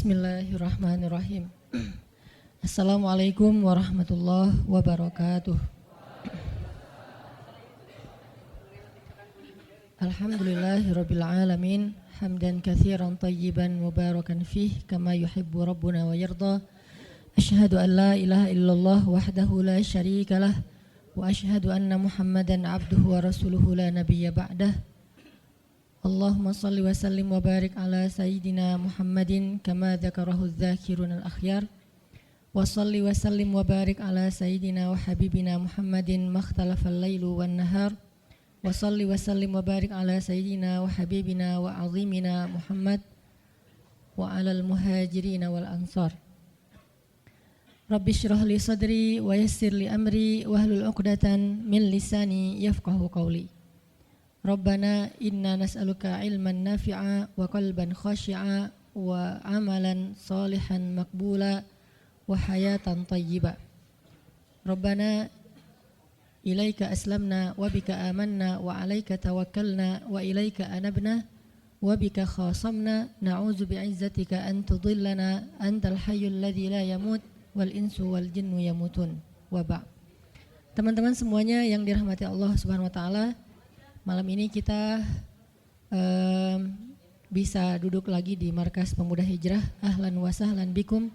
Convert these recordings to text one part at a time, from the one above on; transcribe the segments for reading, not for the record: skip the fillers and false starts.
Bismillahirrahmanirrahim. Assalamualaikum warahmatullahi wabarakatuh. Alhamdulillahirabbil alamin, hamdan katsiran tayyiban mubarakan fih kama yuhibbu rabbuna wa yarda. Asyhadu an la ilaha illallah wahdahu la syarikalah wa asyhadu anna Muhammadan abduhu wa rasuluhu la nabiyya ba'dah. Allahumma salli wa sallim wa barik ala sayyidina Muhammadin kama dzakarahu dzakirun al-akhyar. Wa salli wa sallim wa barik ala sayyidina wa habibina Muhammadin makhtalafal lailu wan nahar. Wa salli wa sallim wa barik ala sayyidina wa habibina wa azimina Muhammad wa alal muhajirina wal ansar. Rabbi shrah li sadri wa yassir li amri wahlul 'uqdatan min lisani yafqahu qawli. Rabbana inna nas'aluka ilman nafi'a wa qalban khashi'a wa amalan salihan maqbula wa hayatan tayyiba. Rabbana ilaika aslamna wa bika amanna wa alaika tawakkalna wa ilaika anabna wa bika khasamna na'udzu bi'izzatika an tudillana antal hayyul ladzi la yamut wal insu wal jinnu yamutun wa ba'. Teman-teman semuanya yang dirahmati Allah Subhanahu wa taala, malam ini kita bisa duduk lagi di Markas Pemuda Hijrah. Ahlan wa sahlan bikum.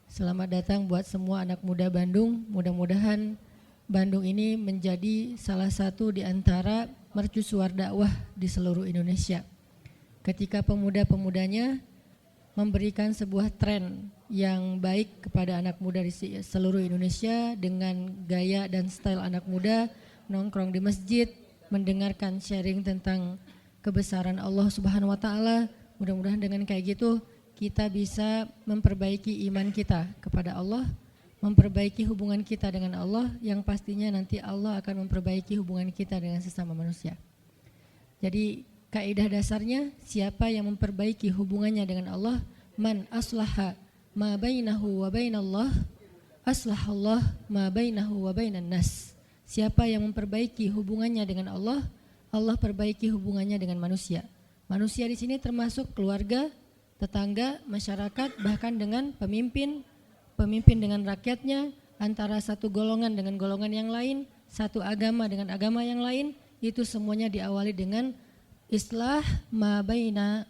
Selamat datang buat semua anak muda Bandung. Mudah-mudahan Bandung ini menjadi salah satu di antara mercusuar dakwah di seluruh Indonesia. Ketika pemuda-pemudanya memberikan sebuah tren yang baik kepada anak muda di seluruh Indonesia dengan gaya dan style anak muda, nongkrong di masjid, mendengarkan sharing tentang kebesaran Allah Subhanahu wa taala. Mudah-mudahan dengan kayak gitu kita bisa memperbaiki iman kita kepada Allah, memperbaiki hubungan kita dengan Allah, yang pastinya nanti Allah akan memperbaiki hubungan kita dengan sesama manusia. Jadi kaidah dasarnya, siapa yang memperbaiki hubungannya dengan Allah, man aslaha ma bainahu wa bainallah aslahallah ma bainahu wa bainan nas. Siapa yang memperbaiki hubungannya dengan Allah, Allah perbaiki hubungannya dengan manusia. Manusia di sini termasuk keluarga, tetangga, masyarakat, bahkan dengan pemimpin dengan rakyatnya, antara satu golongan dengan golongan yang lain, satu agama dengan agama yang lain, itu semuanya diawali dengan islah ma bainana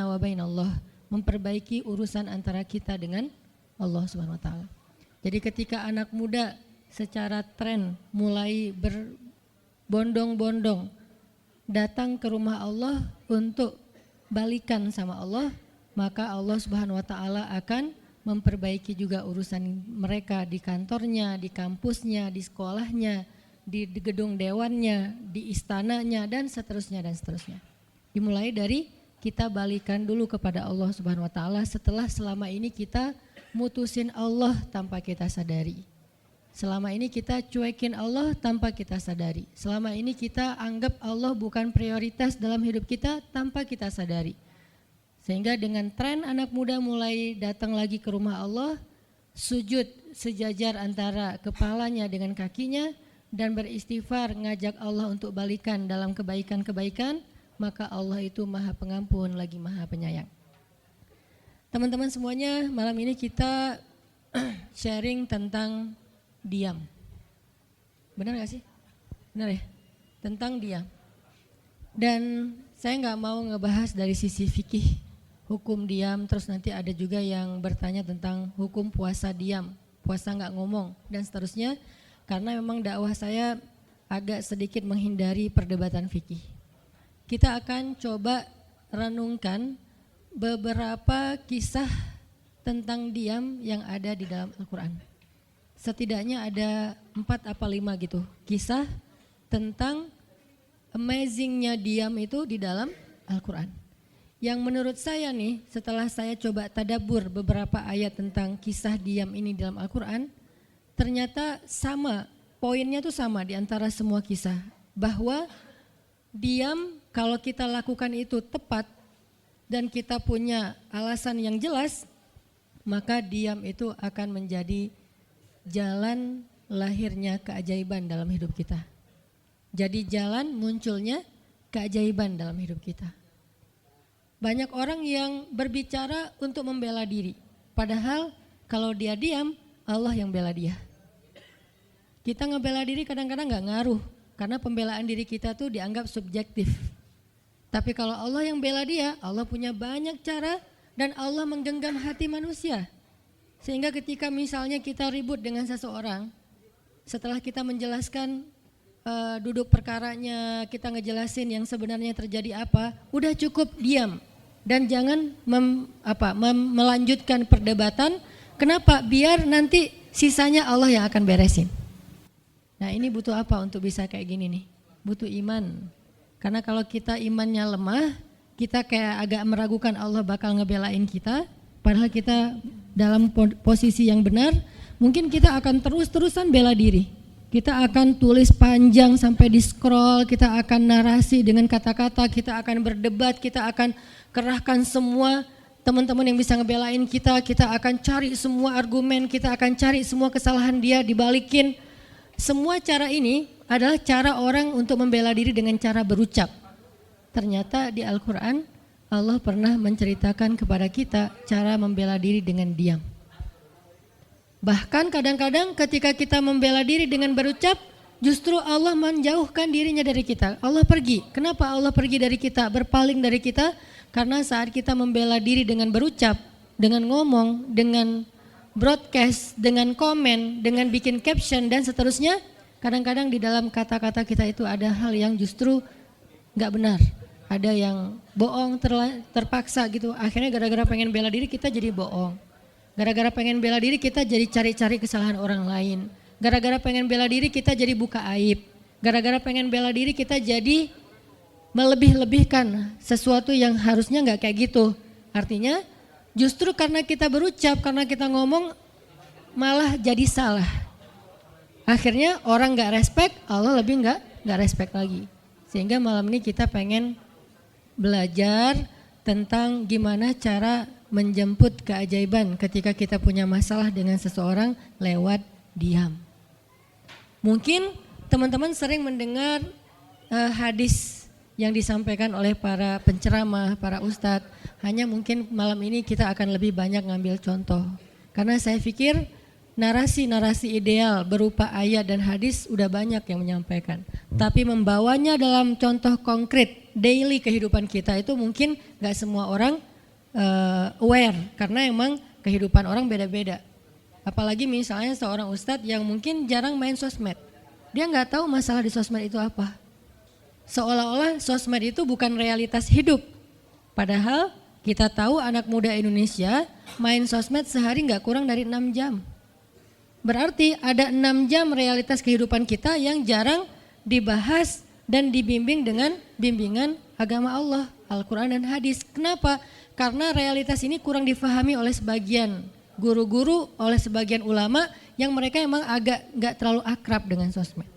wa bainallah, memperbaiki urusan antara kita dengan Allah Subhanahu wa taala. Jadi ketika anak muda secara tren mulai berbondong-bondong datang ke rumah Allah untuk balikan sama Allah, maka Allah Subhanahu wa taala akan memperbaiki juga urusan mereka di kantornya, di kampusnya, di sekolahnya, di gedung dewannya, di istananya, dan seterusnya dan seterusnya. Dimulai dari kita balikan dulu kepada Allah Subhanahu wa taala setelah selama ini kita mutusin Allah tanpa kita sadari. Selama ini kita cuekin Allah tanpa kita sadari. Selama ini kita anggap Allah bukan prioritas dalam hidup kita tanpa kita sadari. Sehingga dengan tren anak muda mulai datang lagi ke rumah Allah, sujud sejajar antara kepalanya dengan kakinya, dan beristighfar ngajak Allah untuk balikan dalam kebaikan-kebaikan, maka Allah itu Maha Pengampun lagi Maha Penyayang. Teman-teman semuanya, malam ini kita sharing tentang diam. Benar gak sih? Benar ya? Tentang diam. Dan saya gak mau ngebahas dari sisi fikih, hukum diam, terus nanti ada juga yang bertanya tentang hukum puasa diam, puasa gak ngomong, dan seterusnya. Karena memang dakwah saya agak sedikit menghindari perdebatan fikih. Kita akan coba renungkan beberapa kisah tentang diam yang ada di dalam Al-Quran. Setidaknya ada 4 apa 5 gitu kisah tentang amazingnya diam itu di dalam Al-Quran. Yang menurut saya nih, setelah saya coba tadabbur beberapa ayat tentang kisah diam ini dalam Al-Quran, ternyata sama, poinnya tuh sama di antara semua kisah. Bahwa diam kalau kita lakukan itu tepat dan kita punya alasan yang jelas, maka diam itu akan menjadi jalan lahirnya keajaiban dalam hidup kita. Jadi jalan munculnya keajaiban dalam hidup kita. Banyak orang yang berbicara untuk membela diri. Padahal kalau dia diam, Allah yang bela dia. Kita ngebela diri kadang-kadang gak ngaruh. Karena pembelaan diri kita tuh dianggap subjektif. Tapi kalau Allah yang bela dia, Allah punya banyak cara dan Allah menggenggam hati manusia. Sehingga ketika misalnya kita ribut dengan seseorang, setelah kita menjelaskan duduk perkaranya, kita ngejelasin yang sebenarnya terjadi apa, udah cukup diam. Dan jangan melanjutkan perdebatan. Kenapa? Biar nanti sisanya Allah yang akan beresin. Nah ini butuh apa untuk bisa kayak gini nih? Butuh iman. Karena kalau kita imannya lemah, kita kayak agak meragukan Allah bakal ngebelain kita. Padahal kita dalam posisi yang benar, mungkin kita akan terus-terusan bela diri. Kita akan tulis panjang sampai di scroll, kita akan narasi dengan kata-kata, kita akan berdebat, kita akan kerahkan semua teman-teman yang bisa ngebelain kita akan cari semua argumen, kita akan cari semua kesalahan dia, dibalikin. Semua cara ini adalah cara orang untuk membela diri dengan cara berucap. Ternyata di Al-Quran Allah pernah menceritakan kepada kita cara membela diri dengan diam. Bahkan kadang-kadang ketika kita membela diri dengan berucap, justru Allah menjauhkan dirinya dari kita. Allah pergi. Kenapa Allah pergi dari kita, berpaling dari kita? Karena saat kita membela diri dengan berucap, dengan ngomong, dengan broadcast, dengan komen, dengan bikin caption dan seterusnya, kadang-kadang di dalam kata-kata kita itu ada hal yang justru gak benar. Ada yang bohong terpaksa gitu. Akhirnya gara-gara pengen bela diri kita jadi bohong. Gara-gara pengen bela diri kita jadi cari-cari kesalahan orang lain. Gara-gara pengen bela diri kita jadi buka aib. Gara-gara pengen bela diri kita jadi melebih-lebihkan sesuatu yang harusnya gak kayak gitu. Artinya justru karena kita berucap, karena kita ngomong malah jadi salah. Akhirnya orang gak respect, Allah lebih gak respect lagi. Sehingga malam ini kita pengen belajar tentang gimana cara menjemput keajaiban ketika kita punya masalah dengan seseorang lewat diam. Mungkin teman-teman sering mendengar hadis yang disampaikan oleh para penceramah, para ustadz. Hanya mungkin malam ini kita akan lebih banyak ngambil contoh. Karena saya pikir narasi-narasi ideal berupa ayat dan hadis udah banyak yang menyampaikan. Tapi membawanya dalam contoh konkret daily kehidupan kita itu mungkin gak semua orang aware. Karena emang kehidupan orang beda-beda. Apalagi misalnya seorang ustadz yang mungkin jarang main sosmed. Dia gak tahu masalah di sosmed itu apa. Seolah-olah sosmed itu bukan realitas hidup. Padahal kita tahu anak muda Indonesia main sosmed sehari gak kurang dari 6 jam. Berarti ada 6 jam realitas kehidupan kita yang jarang dibahas dan dibimbing dengan bimbingan agama Allah, Al-Quran dan hadis. Kenapa? Karena realitas ini kurang difahami oleh sebagian guru-guru, oleh sebagian ulama yang mereka emang agak gak terlalu akrab dengan sosmed.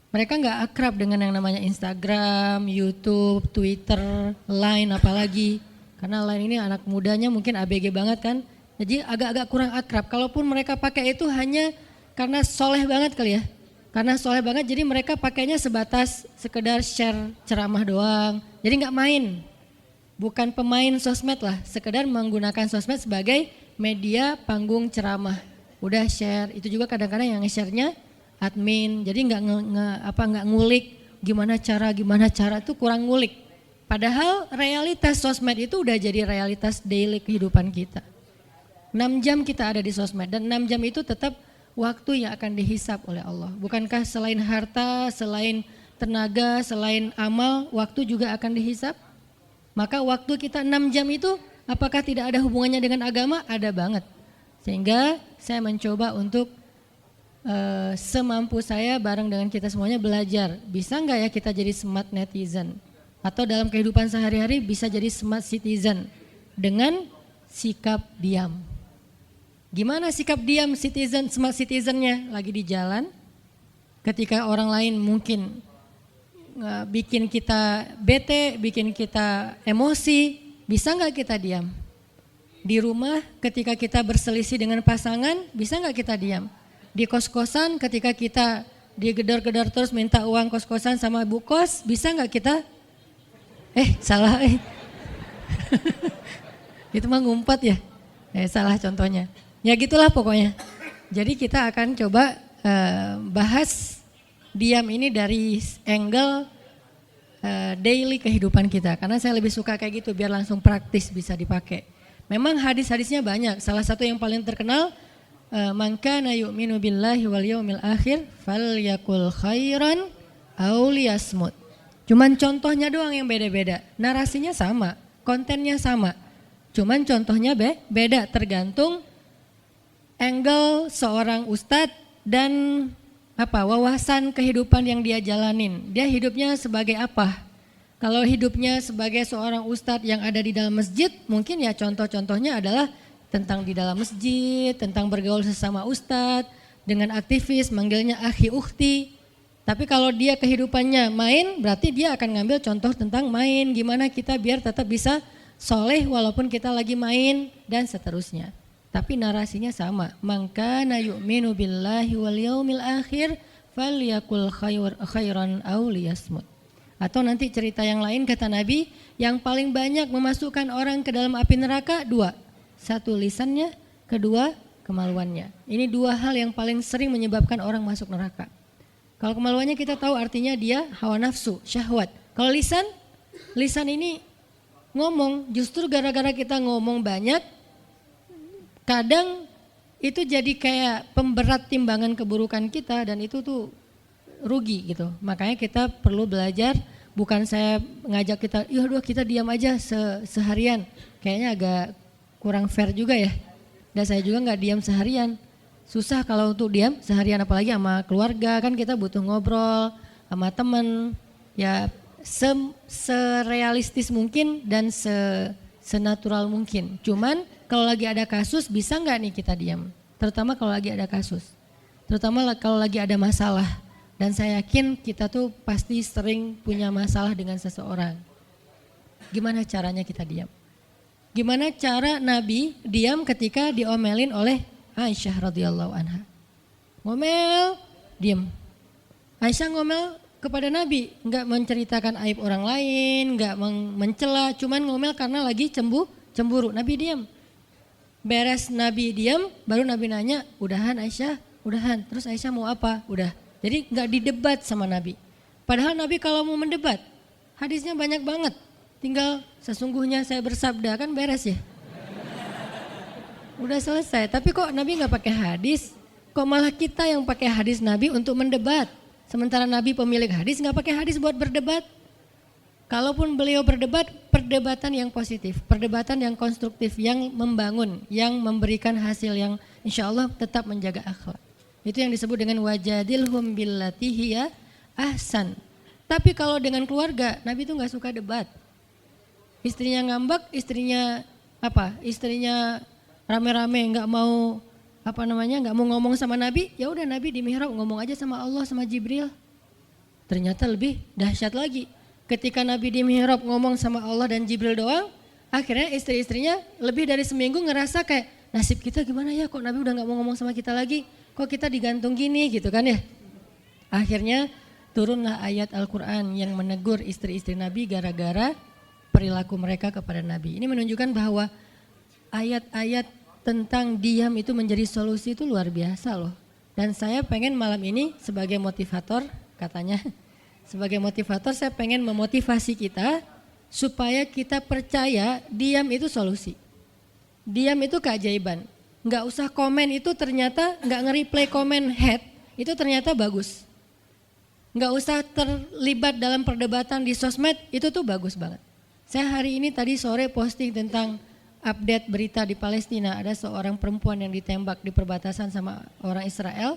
Mereka nggak akrab dengan yang namanya Instagram, YouTube, Twitter, Line apalagi. Karena Line ini anak mudanya mungkin ABG banget kan. Jadi agak-agak kurang akrab. Kalaupun mereka pakai itu hanya karena soleh banget kali ya. Karena soleh banget jadi mereka pakainya sebatas sekedar share ceramah doang. Jadi nggak main. Bukan pemain sosmed lah. Sekedar menggunakan sosmed sebagai media panggung ceramah. Udah share. Itu juga kadang-kadang yang nge-share-nya admin, jadi nggak ngulik gimana cara tuh kurang ngulik. Padahal realitas sosmed itu udah jadi realitas daily kehidupan kita. 6 jam kita ada di sosmed dan 6 jam itu tetap waktu yang akan dihisap oleh Allah. Bukankah selain harta, selain tenaga, selain amal, waktu juga akan dihisap? Maka waktu kita 6 jam itu apakah tidak ada hubungannya dengan agama? Ada banget. Sehingga saya mencoba untuk semampu saya bareng dengan kita semuanya belajar. Bisa nggak ya kita jadi smart netizen? Atau dalam kehidupan sehari-hari bisa jadi smart citizen dengan sikap diam. Gimana sikap diam citizen, smart citizennya? Lagi di jalan, ketika orang lain mungkin bikin kita bete, bikin kita emosi, bisa nggak kita diam? Di rumah ketika kita berselisih dengan pasangan, bisa nggak kita diam? Di kos-kosan ketika kita digedor-gedor terus minta uang kos-kosan sama bu kos, bisa nggak kita? Itu mah ngumpat ya. Salah contohnya. Ya gitulah pokoknya. Jadi kita akan coba bahas diam ini dari angle daily kehidupan kita. Karena saya lebih suka kayak gitu biar langsung praktis bisa dipakai. Memang hadis-hadisnya banyak. Salah satu yang paling terkenal, man kana yu'minu billahi wal yaumil akhir falyakul khairan aw liyasmut. Cuman contohnya doang yang beda-beda. Narasinya sama, kontennya sama. Cuman contohnya beda tergantung angle seorang ustadz dan wawasan kehidupan yang dia jalanin. Dia hidupnya sebagai apa? Kalau hidupnya sebagai seorang ustadz yang ada di dalam masjid, mungkin ya contoh-contohnya adalah tentang di dalam masjid, tentang bergaul sesama ustadz, dengan aktivis manggilnya akhi ukhti. Tapi kalau dia kehidupannya main, berarti dia akan ngambil contoh tentang main. Gimana kita biar tetap bisa soleh walaupun kita lagi main dan seterusnya. Tapi narasinya sama. Man kana yu'minu billahi wal yaumil akhir falyakul khairan aw liyasmut. Atau nanti cerita yang lain kata Nabi, yang paling banyak memasukkan orang ke dalam api neraka dua. Satu lisannya, kedua kemaluannya. Ini dua hal yang paling sering menyebabkan orang masuk neraka. Kalau kemaluannya kita tahu artinya dia hawa nafsu, syahwat. Kalau lisan ini ngomong, justru gara-gara kita ngomong banyak, kadang itu jadi kayak pemberat timbangan keburukan kita dan itu tuh rugi gitu. Makanya kita perlu belajar, bukan saya ngajak kita, kita diam aja seharian. Kayaknya agak kurang fair juga ya. Dan saya juga nggak diam seharian. Susah kalau untuk diam seharian, apalagi sama keluarga, kan kita butuh ngobrol sama temen. Ya serealistis mungkin dan senatural mungkin. Cuman kalau lagi ada kasus bisa nggak nih kita diam? Terutama kalau lagi ada kasus. Terutama kalau lagi ada masalah. Dan saya yakin kita tuh pasti sering punya masalah dengan seseorang. Gimana caranya kita diam? Gimana cara Nabi diam ketika diomelin oleh Aisyah radhiyallahu anha? Ngomel, diam. Aisyah ngomel kepada Nabi, enggak menceritakan aib orang lain, enggak mencela, cuman ngomel karena lagi cemburu. Nabi diam. Beres Nabi diam, baru Nabi nanya, udahan Aisyah? Udahan. Terus Aisyah mau apa? Udah. Jadi enggak didebat sama Nabi. Padahal Nabi kalau mau mendebat, hadisnya banyak banget. Tinggal sesungguhnya saya bersabda, kan beres ya. Udah selesai, tapi kok Nabi nggak pakai hadis? Kok malah kita yang pakai hadis Nabi untuk mendebat? Sementara Nabi pemilik hadis nggak pakai hadis buat berdebat. Kalaupun beliau berdebat, perdebatan yang positif, perdebatan yang konstruktif, yang membangun, yang memberikan hasil yang insya Allah tetap menjaga akhlak. Itu yang disebut dengan wajadilhum billati hiya ahsan. Tapi kalau dengan keluarga, Nabi itu nggak suka debat. Istrinya ngambek, istrinya rame-rame nggak mau nggak mau ngomong sama Nabi, ya udah Nabi di mihrab ngomong aja sama Allah sama Jibril. Ternyata lebih dahsyat lagi. Ketika Nabi di mihrab ngomong sama Allah dan Jibril doang, akhirnya istri-istrinya lebih dari seminggu ngerasa kayak nasib kita gimana ya, kok Nabi udah nggak mau ngomong sama kita lagi, kok kita digantung gini gitu kan ya. Akhirnya turunlah ayat Al-Quran yang menegur istri-istri Nabi gara-gara perilaku mereka kepada Nabi. Ini menunjukkan bahwa ayat-ayat tentang diam itu menjadi solusi itu luar biasa loh. Dan saya pengen malam ini sebagai motivator, katanya sebagai motivator saya pengen memotivasi kita supaya kita percaya diam itu solusi. Diam itu keajaiban. Nggak usah komen itu ternyata, nggak nge-reply komen head itu ternyata bagus. Nggak usah terlibat dalam perdebatan di sosmed itu tuh bagus banget. Saya hari ini tadi sore posting tentang update berita di Palestina, ada seorang perempuan yang ditembak di perbatasan sama orang Israel.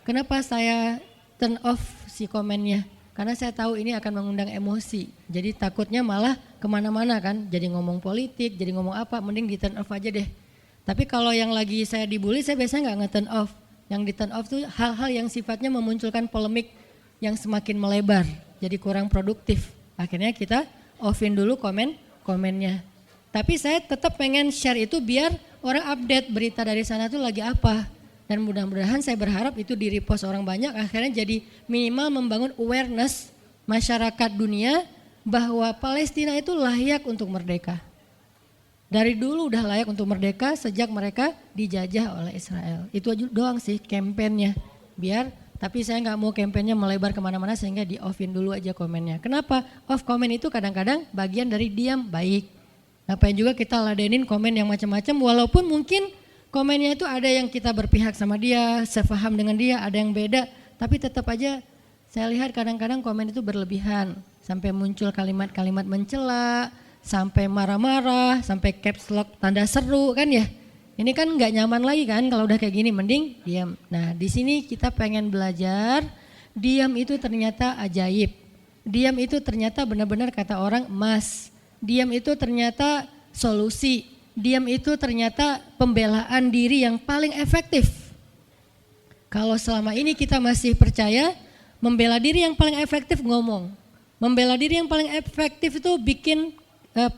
Kenapa saya turn off si komennya? Karena saya tahu ini akan mengundang emosi. Jadi takutnya malah kemana-mana kan, jadi ngomong politik, jadi ngomong apa, mending di turn off aja deh. Tapi kalau yang lagi saya dibully, saya biasanya nggak nge-turn off. Yang di turn off tuh hal-hal yang sifatnya memunculkan polemik yang semakin melebar, jadi kurang produktif. Akhirnya kita offin dulu komennya. Tapi saya tetap pengen share itu biar orang update berita dari sana tuh lagi apa. Dan mudah-mudahan saya berharap itu di repost orang banyak, akhirnya jadi minimal membangun awareness masyarakat dunia bahwa Palestina itu layak untuk merdeka. Dari dulu udah layak untuk merdeka sejak mereka dijajah oleh Israel. Itu aja doang sih kampanyenya. Tapi saya nggak mau kampanyenya melebar kemana-mana sehingga di offin dulu aja komennya. Kenapa? Off komen itu kadang-kadang bagian dari diam baik. Ngapain juga kita ladenin komen yang macam-macam walaupun mungkin komennya itu ada yang kita berpihak sama dia, sepaham dengan dia, ada yang beda. Tapi tetap aja saya lihat kadang-kadang komen itu berlebihan. Sampai muncul kalimat-kalimat mencela, sampai marah-marah, sampai caps lock tanda seru kan ya. Ini kan nggak nyaman lagi kan kalau udah kayak gini, mending diam. Nah di sini kita pengen belajar, diam itu ternyata ajaib. Diam itu ternyata benar-benar kata orang emas. Diam itu ternyata solusi. Diam itu ternyata pembelaan diri yang paling efektif. Kalau selama ini kita masih percaya membela diri yang paling efektif ngomong. Membela diri yang paling efektif itu bikin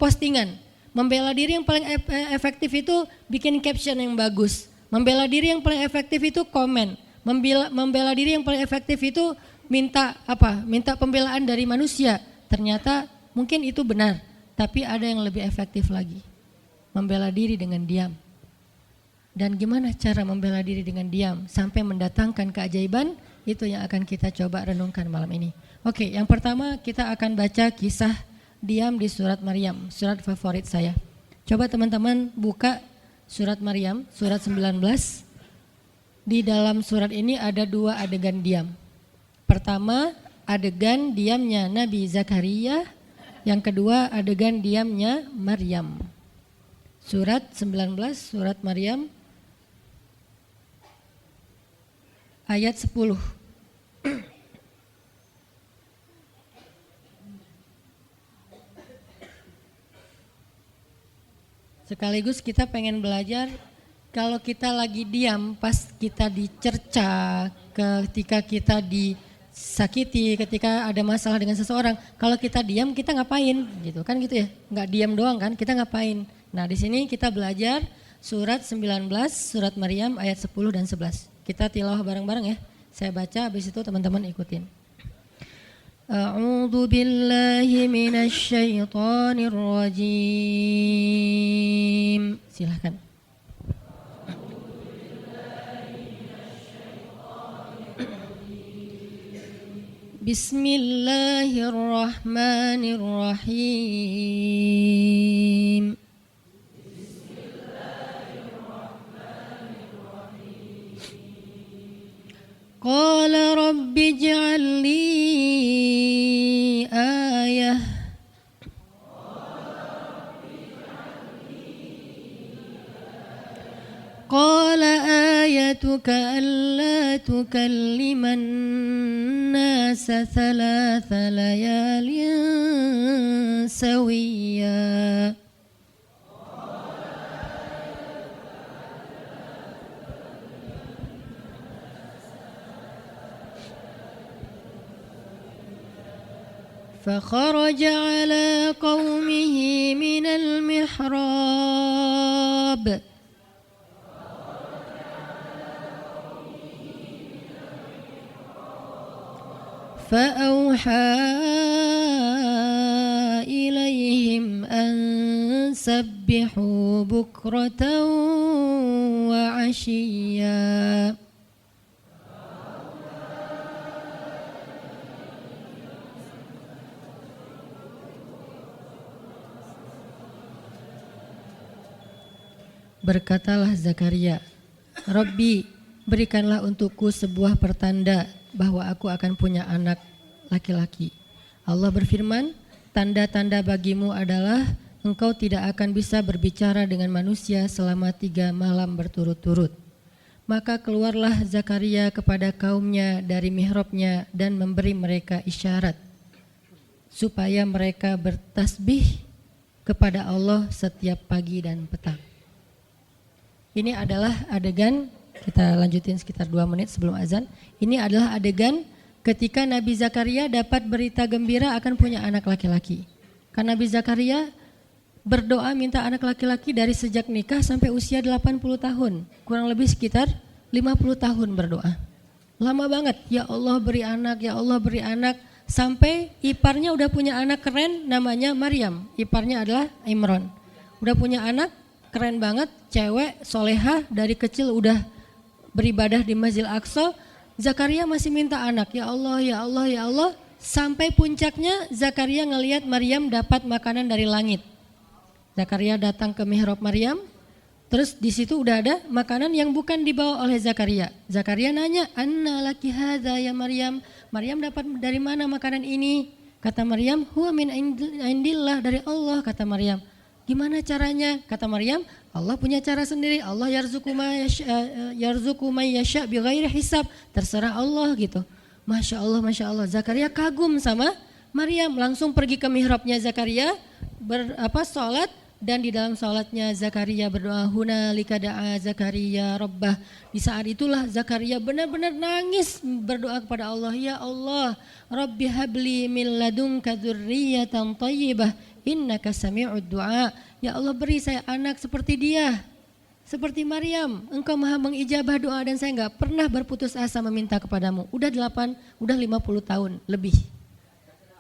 postingan. Membela diri yang paling efektif itu bikin caption yang bagus. Membela diri yang paling efektif itu komen. Membela diri yang paling efektif itu minta pembelaan dari manusia. Ternyata mungkin itu benar, tapi ada yang lebih efektif lagi. Membela diri dengan diam. Dan gimana cara membela diri dengan diam sampai mendatangkan keajaiban, itu yang akan kita coba renungkan malam ini. Oke, yang pertama kita akan baca kisah diam di surat Maryam, surat favorit saya. Coba teman-teman buka surat Maryam, surat 19. Di dalam surat ini ada 2 adegan diam. Pertama, adegan diamnya Nabi Zakaria. Yang kedua, adegan diamnya Maryam. Surat 19, surat Maryam, ayat 10. Sekaligus kita pengen belajar kalau kita lagi diam pas kita dicerca, ketika kita disakiti, ketika ada masalah dengan seseorang, kalau kita diam kita ngapain gitu kan gitu ya, nggak diam doang kan, kita ngapain. Nah di sini kita belajar surat 19, surat Maryam ayat 10 dan 11. Kita tilawah bareng-bareng ya, saya baca habis itu teman-teman ikutin. A'udzu billahi minasy syaithanir rajim. Silakan. Bismillahirrahmanirrahim. Qala rabbi ij'al li ayah. Qala ayatuka alla tukalliman nasa thalatha layalin sawiyya. فخرج على قومه من المحراب فأوحى إليهم أن سبحوا بكرة وعشيا. Berkatalah Zakaria, Rabbi, berikanlah untukku sebuah pertanda bahwa aku akan punya anak laki-laki. Allah berfirman, tanda-tanda bagimu adalah engkau tidak akan bisa berbicara dengan manusia selama 3 malam berturut-turut. Maka keluarlah Zakaria kepada kaumnya dari mihrabnya dan memberi mereka isyarat supaya mereka bertasbih kepada Allah setiap pagi dan petang. Ini adalah adegan, kita lanjutin sekitar 2 menit sebelum azan. Ini adalah adegan ketika Nabi Zakaria dapat berita gembira akan punya anak laki-laki. Karena Nabi Zakaria berdoa minta anak laki-laki dari sejak nikah sampai usia 80 tahun. Kurang lebih sekitar 50 tahun berdoa. Lama banget, ya Allah beri anak, ya Allah beri anak. Sampai iparnya udah punya anak keren namanya Maryam, iparnya adalah Imran. udah punya anak, keren banget, cewek, solehah, dari kecil udah beribadah di Masjidil Aqsa. Zakaria masih minta anak, ya Allah, ya Allah, ya Allah. Sampai puncaknya Zakaria ngelihat Maryam dapat makanan dari langit. Zakaria datang ke mihrab Maryam, terus di situ udah ada makanan yang bukan dibawa oleh Zakaria. Zakaria nanya, "Anna laki hadza ya Maryam?" Maryam dapat dari mana makanan ini? Kata Maryam, "Huwa min indillah," dari Allah, kata Maryam. Gimana caranya? Kata Maryam, Allah punya cara sendiri. Allah yarzuqu may yasha bighairi hisab. Terserah Allah gitu. Masya Allah, Masya Allah. Zakaria kagum sama Maryam, langsung pergi ke mihrabnya Zakaria, sholat, dan di dalam sholatnya Zakaria berdoa, hunalika da'a Zakaria rabbah. Di saat itulah Zakaria benar-benar nangis berdoa kepada Allah, ya Allah, Rabbi habli min ladunka dzurriyyatan thayyibah innaka sami'ud du'a. Ya Allah, beri saya anak seperti dia, seperti Maryam, engkau maha mengijabah doa dan saya enggak pernah berputus asa meminta kepadamu. Udah 50 tahun lebih.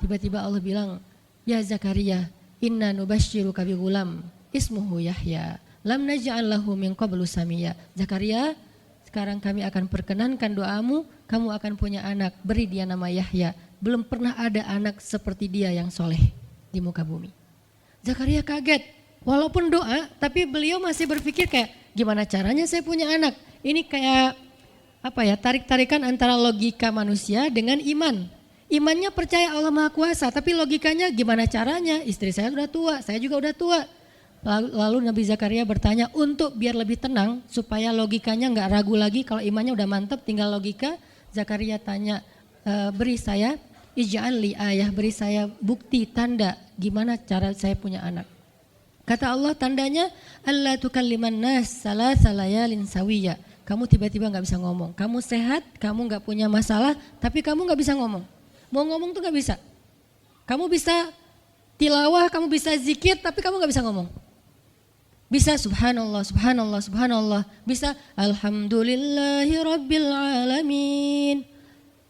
Tiba-tiba Allah bilang, ya Zakaria, inna nubasyiruka bi gulam ismuhu Yahya lam naj'al lahu min qablu samia. Zakaria, sekarang kami akan perkenankan doamu, kamu akan punya anak, beri dia nama Yahya. Belum pernah ada anak seperti dia yang soleh di muka bumi. Zakaria kaget. Walaupun doa, tapi beliau masih berpikir kayak gimana caranya saya punya anak. Ini kayak tarik-tarikan antara logika manusia dengan iman. Imannya percaya Allah Maha Kuasa, tapi logikanya gimana caranya? Istri saya udah tua, saya juga udah tua. Lalu Nabi Zakaria bertanya untuk biar lebih tenang, supaya logikanya nggak ragu lagi. Kalau imannya udah mantap, tinggal logika. Zakaria tanya, beri saya ij'al li ayah, beri saya bukti, tanda gimana cara saya punya anak. Kata Allah, tandanya alla tukalliman nas salasa layalin sawiya. Kamu tiba-tiba nggak bisa ngomong. Kamu sehat, kamu nggak punya masalah, tapi kamu nggak bisa ngomong. Mau ngomong tuh nggak bisa. Kamu bisa tilawah, kamu bisa zikir, tapi kamu nggak bisa ngomong. Bisa subhanallah, subhanallah, subhanallah. Bisa alhamdulillahi rabbil alamin.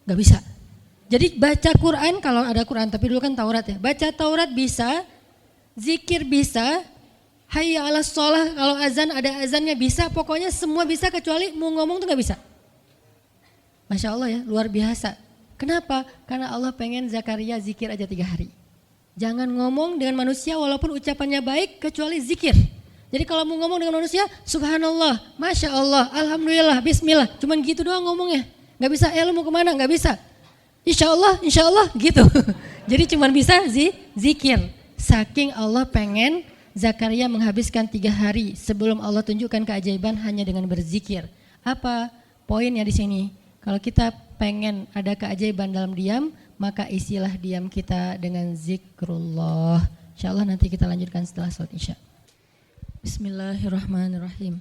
Nggak bisa. Jadi baca Quran, kalau ada Quran, tapi dulu kan Taurat ya. Baca Taurat bisa, zikir bisa, hayya ala sholah, kalau azan ada azannya bisa, pokoknya semua bisa kecuali mau ngomong tuh gak bisa. Masya Allah ya, luar biasa. Kenapa? Karena Allah pengen Zakaria zikir aja 3 hari. Jangan ngomong dengan manusia walaupun ucapannya baik kecuali zikir. Jadi kalau mau ngomong dengan manusia, subhanallah, masya Allah, alhamdulillah, bismillah. Cuman gitu doang ngomongnya. Gak bisa, lu mau kemana? Gak bisa. Insya Allah gitu. Jadi cuman bisa zikir. Saking Allah pengen Zakaria menghabiskan 3 hari sebelum Allah tunjukkan keajaiban hanya dengan berzikir. Apa poinnya di sini? Kalau kita pengen ada keajaiban dalam diam, maka isilah diam kita dengan zikrullah. Insyaallah nanti kita lanjutkan setelah salat Isya. Bismillahirrahmanirrahim.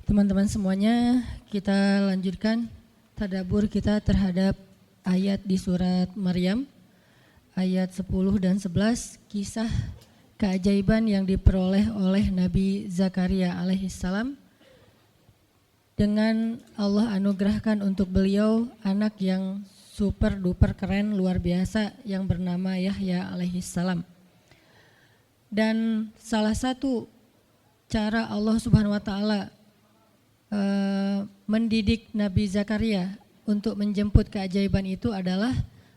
Teman-teman semuanya, kita lanjutkan tadabbur kita terhadap ayat di surat Maryam. Ayat 10 dan 11, kisah keajaiban yang diperoleh oleh Nabi Zakaria alaihissalam dengan Allah anugerahkan untuk beliau anak yang super duper keren luar biasa yang bernama Yahya alaihissalam. Dan salah satu cara Allah Subhanahu wa taala mendidik Nabi Zakaria untuk menjemput keajaiban itu adalah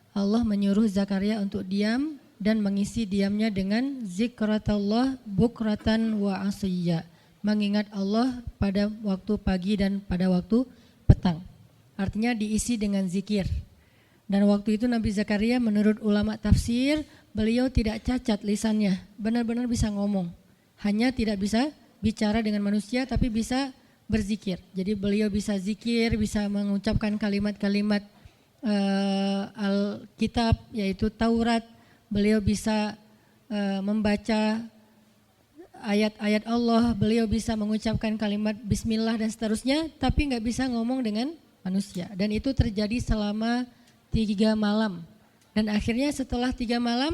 Allah menyuruh Zakaria untuk diam dan mengisi diamnya dengan zikratullah bukratan wa asiyya, mengingat Allah pada waktu pagi dan pada waktu petang. Artinya diisi dengan zikir. Dan waktu itu Nabi Zakaria menurut ulama tafsir, beliau tidak cacat lisannya, benar-benar bisa ngomong. Hanya tidak bisa bicara dengan manusia tapi bisa berzikir. Jadi beliau bisa zikir, bisa mengucapkan kalimat-kalimat Alkitab yaitu Taurat. Beliau bisa membaca ayat-ayat Allah, beliau bisa mengucapkan kalimat bismillah dan seterusnya, tapi nggak bisa ngomong dengan manusia. Dan itu terjadi selama 3 malam. Dan akhirnya setelah 3 malam,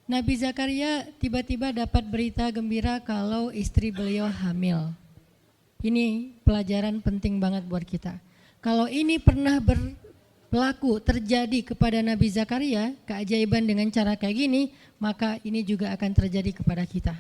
Nabi Zakaria tiba-tiba dapat berita gembira kalau istri beliau hamil. Ini pelajaran penting banget buat kita. Kalau ini pernah berlaku terjadi kepada Nabi Zakaria, keajaiban dengan cara kayak gini, maka ini juga akan terjadi kepada kita.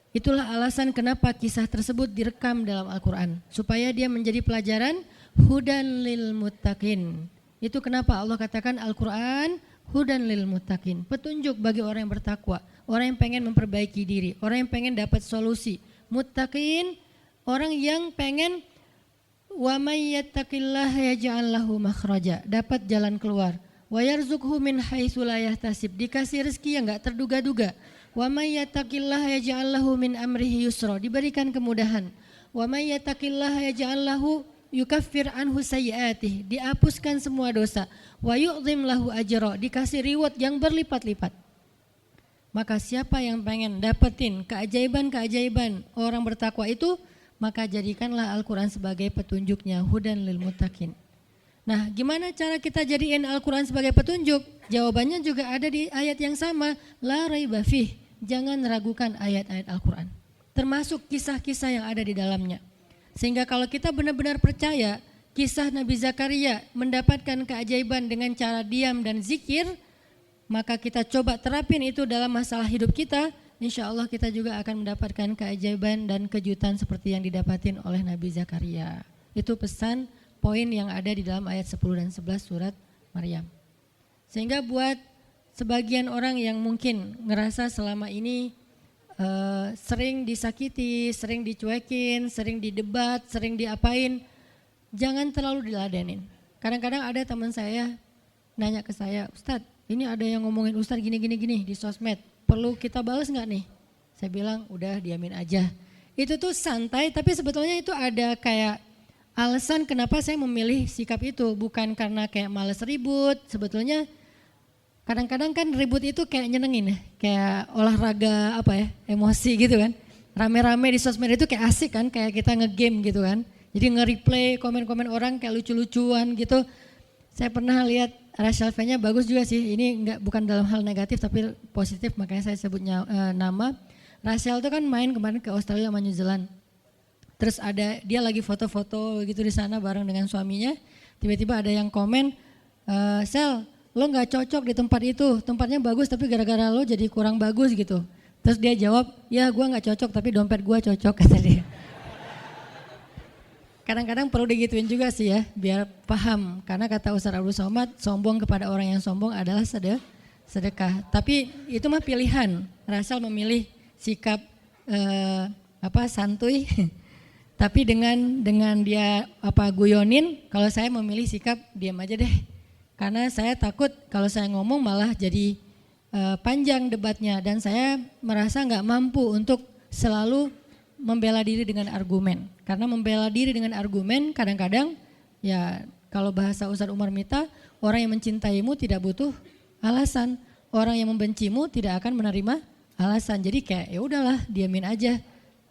Itulah alasan kenapa kisah tersebut direkam dalam Al-Quran. Supaya dia menjadi pelajaran hudan lil muttaqin. Itu kenapa Allah katakan Al-Quran hudan lil muttaqin. Petunjuk bagi orang yang bertakwa. Orang yang pengen memperbaiki diri. Orang yang pengen dapat solusi. Muttaqin, orang yang pengen wa may yattaqillaha yaj'al lahu makhraja, dapat jalan keluar. Wa yarzuqhu min haitsu la yahtasib, dikasih rezeki yang enggak terduga-duga. Wa may yattaqillaha yaj'al lahu min amrihi yusra, diberikan kemudahan. Wa may yattaqillaha yaj'al lahu yukaffir anhu sayyi'atih, dihapuskan semua dosa. Wa yu'zim lahu ajra, dikasih reward yang berlipat-lipat. Maka siapa yang pengen dapetin keajaiban-keajaiban orang bertakwa itu, maka jadikanlah Al-Quran sebagai petunjuknya, hudan lil muttaqin. Nah, gimana cara kita jadiin Al-Quran sebagai petunjuk? Jawabannya juga ada di ayat yang sama, la raiba fih, jangan ragukan ayat-ayat Al-Quran, termasuk kisah-kisah yang ada di dalamnya. Sehingga kalau kita benar-benar percaya kisah Nabi Zakaria mendapatkan keajaiban dengan cara diam dan zikir, maka kita coba terapin itu dalam masalah hidup kita, insya Allah kita juga akan mendapatkan keajaiban dan kejutan seperti yang didapatin oleh Nabi Zakaria. Itu pesan poin yang ada di dalam ayat 10 dan 11 surat Maryam. Sehingga buat sebagian orang yang mungkin ngerasa selama ini sering disakiti, sering dicuekin, sering didebat, sering diapain, jangan terlalu diladenin. Kadang-kadang ada teman saya nanya ke saya, Ustadz, ini ada yang ngomongin Ustadz gini di sosmed, perlu kita balas nggak nih? Saya bilang udah diamin aja. Itu tuh santai, tapi sebetulnya itu ada kayak alasan kenapa saya memilih sikap itu. Bukan karena kayak males ribut, sebetulnya kadang-kadang kan ribut itu kayak nyenengin ya. Kayak olahraga apa ya, emosi gitu kan. Rame-rame di sosmed itu kayak asik kan, kayak kita ngegame gitu kan. Jadi nge-replay komen-komen orang kayak lucu-lucuan gitu. Saya pernah lihat Rachel V-nya bagus juga sih, ini bukan dalam hal negatif tapi positif, makanya saya sebutnya nama. Rachel itu kan main kemarin ke Australia sama New Zealand. Terus ada dia lagi foto-foto gitu di sana bareng dengan suaminya. Tiba-tiba ada yang komen, Sel, lo gak cocok di tempat itu, tempatnya bagus tapi gara-gara lo jadi kurang bagus gitu. Terus dia jawab, ya gue gak cocok tapi dompet gue cocok, kata dia. Kadang-kadang perlu digituin juga sih ya, biar paham. Karena kata Ustaz Abdul Somad, sombong kepada orang yang sombong adalah sedekah. Tapi itu mah pilihan. Rachel memilih sikap santuy. Tapi dengan dia guyonin, kalau saya memilih sikap diam aja deh. Karena saya takut kalau saya ngomong malah jadi panjang debatnya. Dan saya merasa nggak mampu untuk selalu membela diri dengan argumen. Karena membela diri dengan argumen kadang-kadang ya kalau bahasa Ustadz Umar Mita, orang yang mencintaimu tidak butuh alasan, orang yang membencimu tidak akan menerima alasan. Jadi kayak ya udahlah, diamin aja.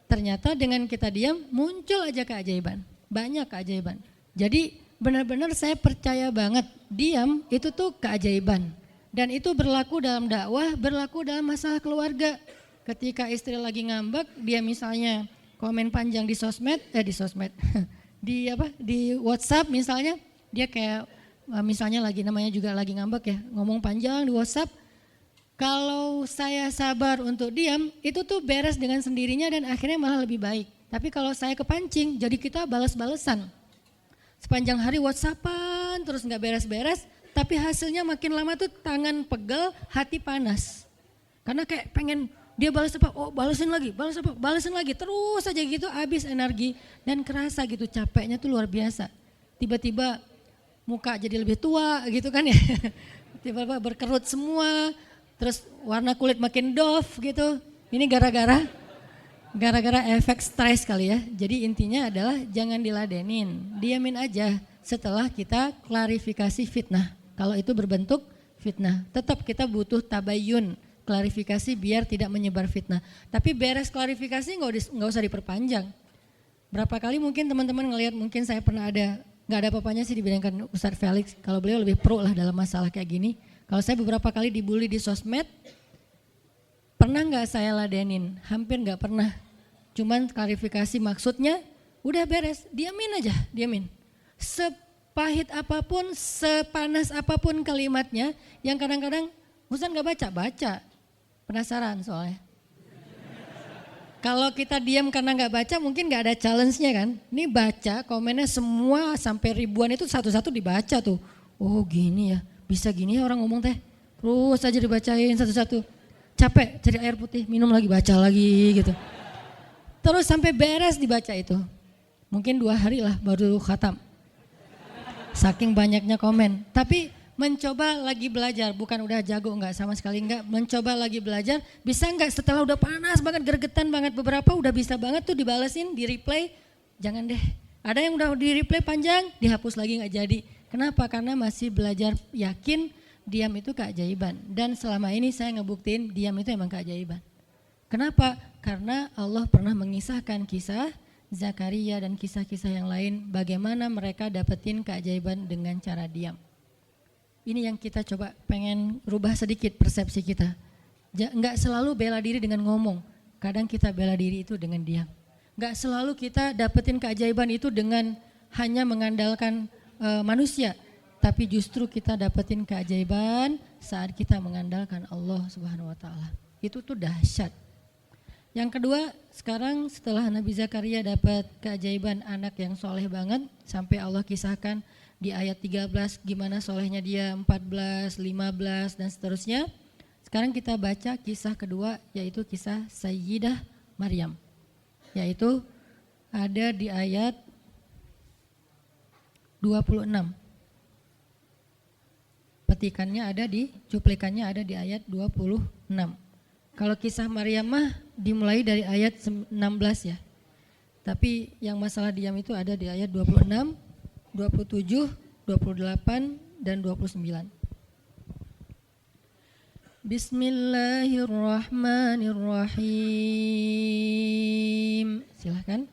Ternyata dengan kita diam muncul aja keajaiban, banyak keajaiban. Jadi benar-benar saya percaya banget diam itu tuh keajaiban. Dan itu berlaku dalam dakwah, berlaku dalam masalah keluarga. Ketika istri lagi ngambek, dia misalnya komen panjang di sosmed, di WhatsApp misalnya, dia kayak misalnya namanya juga lagi ngambek ya, ngomong panjang di WhatsApp. Kalau saya sabar untuk diam, itu tuh beres dengan sendirinya dan akhirnya malah lebih baik. Tapi kalau saya kepancing, jadi kita balas-balesan. Sepanjang hari WhatsAppan terus nggak beres-beres, tapi hasilnya makin lama tuh tangan pegel, hati panas. Karena kayak pengen dia balas apa, oh balasin lagi, balas apa, balasin lagi, terus aja gitu habis energi dan kerasa gitu capeknya tuh luar biasa. Tiba-tiba muka jadi lebih tua gitu kan ya, tiba-tiba berkerut semua, terus warna kulit makin doff gitu. Ini gara-gara efek stres kali ya. Jadi intinya adalah jangan diladenin, diamin aja setelah kita klarifikasi fitnah. Kalau itu berbentuk fitnah, tetap kita butuh tabayun, klarifikasi biar tidak menyebar fitnah. Tapi beres klarifikasi nggak usah diperpanjang. Berapa kali mungkin teman-teman ngelihat, mungkin saya pernah nggak ada apa-apanya sih dibandingkan Ustadz Felix. Kalau beliau lebih pro lah dalam masalah kayak gini. Kalau saya beberapa kali dibully di sosmed, pernah nggak saya ladenin? Hampir nggak pernah. Cuman klarifikasi maksudnya, udah beres, diamin aja, diamin. Sepahit apapun, sepanas apapun kalimatnya, yang kadang-kadang Ustadz nggak baca. Penasaran soalnya. Kalau kita diam karena nggak baca mungkin nggak ada challenge-nya kan. Ini baca komennya semua sampai ribuan itu satu-satu dibaca tuh. Oh gini ya, bisa gini ya orang ngomong teh. Terus aja dibacain satu-satu. Capek cari air putih, minum lagi, baca lagi gitu. Terus sampai beres dibaca itu. Mungkin 2 hari lah baru khatam. Saking banyaknya komen. Tapi mencoba lagi belajar, bukan udah jago enggak, sama sekali enggak. Mencoba lagi belajar, bisa enggak setelah udah panas banget, gergetan banget beberapa udah bisa banget tuh dibalesin, di replay. Jangan deh, ada yang udah di replay panjang, dihapus lagi enggak jadi. Kenapa? Karena masih belajar yakin diam itu keajaiban. Dan selama ini saya ngebuktiin diam itu emang keajaiban. Kenapa? Karena Allah pernah mengisahkan kisah Zakaria dan kisah-kisah yang lain bagaimana mereka dapetin keajaiban dengan cara diam. Ini yang kita coba pengen rubah sedikit persepsi kita. Enggak selalu bela diri dengan ngomong, kadang kita bela diri itu dengan diam. Enggak selalu kita dapetin keajaiban itu dengan hanya mengandalkan manusia, tapi justru kita dapetin keajaiban saat kita mengandalkan Allah Subhanahu wa taala. Itu tuh dahsyat. Yang kedua, sekarang setelah Nabi Zakaria dapat keajaiban anak yang soleh banget, sampai Allah kisahkan di ayat 13 gimana solehnya dia, 14, 15 dan seterusnya. Sekarang kita baca kisah kedua, yaitu kisah Sayyidah Maryam. Yaitu ada di ayat 26. Petikannya ada di, cuplikannya ada di ayat 26. Kalau kisah Maryam mah dimulai dari ayat 16 ya. Tapi yang masalah diam itu ada di ayat 26, 27, 28 dan 29. Bismillahirrahmanirrahim. Silakan.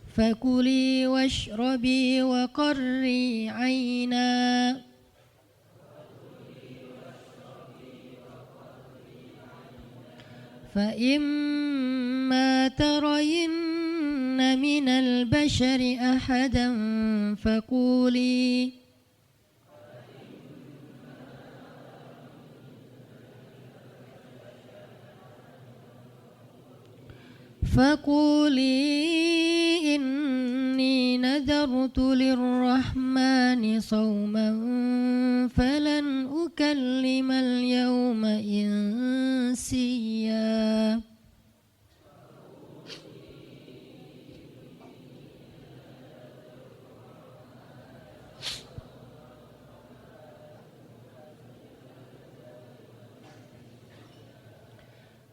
Fakuli washrabi wa qarri aina fa imma tarayinna minal bashari ahadan fakuli inni nadartu lirrahmani sawman falan ukallimal yawma insiya.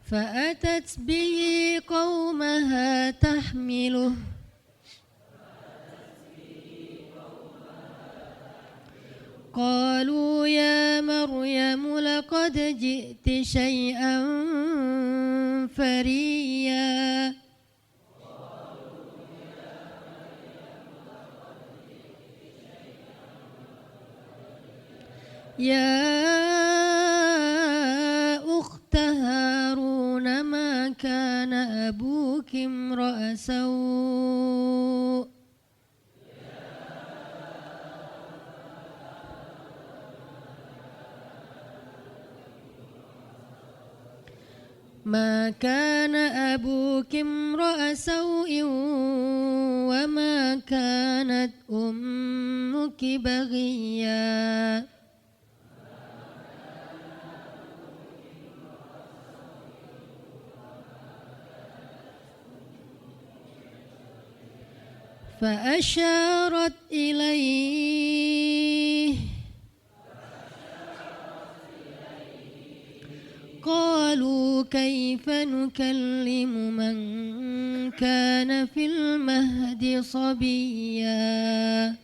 فأتت به قومها تحمله قالوا يا مريم لقد جئت شيئا فريا يا كان أبوك امرأ سوء ما كان أبوك امرأ سوء وما كانت أمك بغيا فأشارت إليه قالوا كيف نكلم من كان في المهد صبيا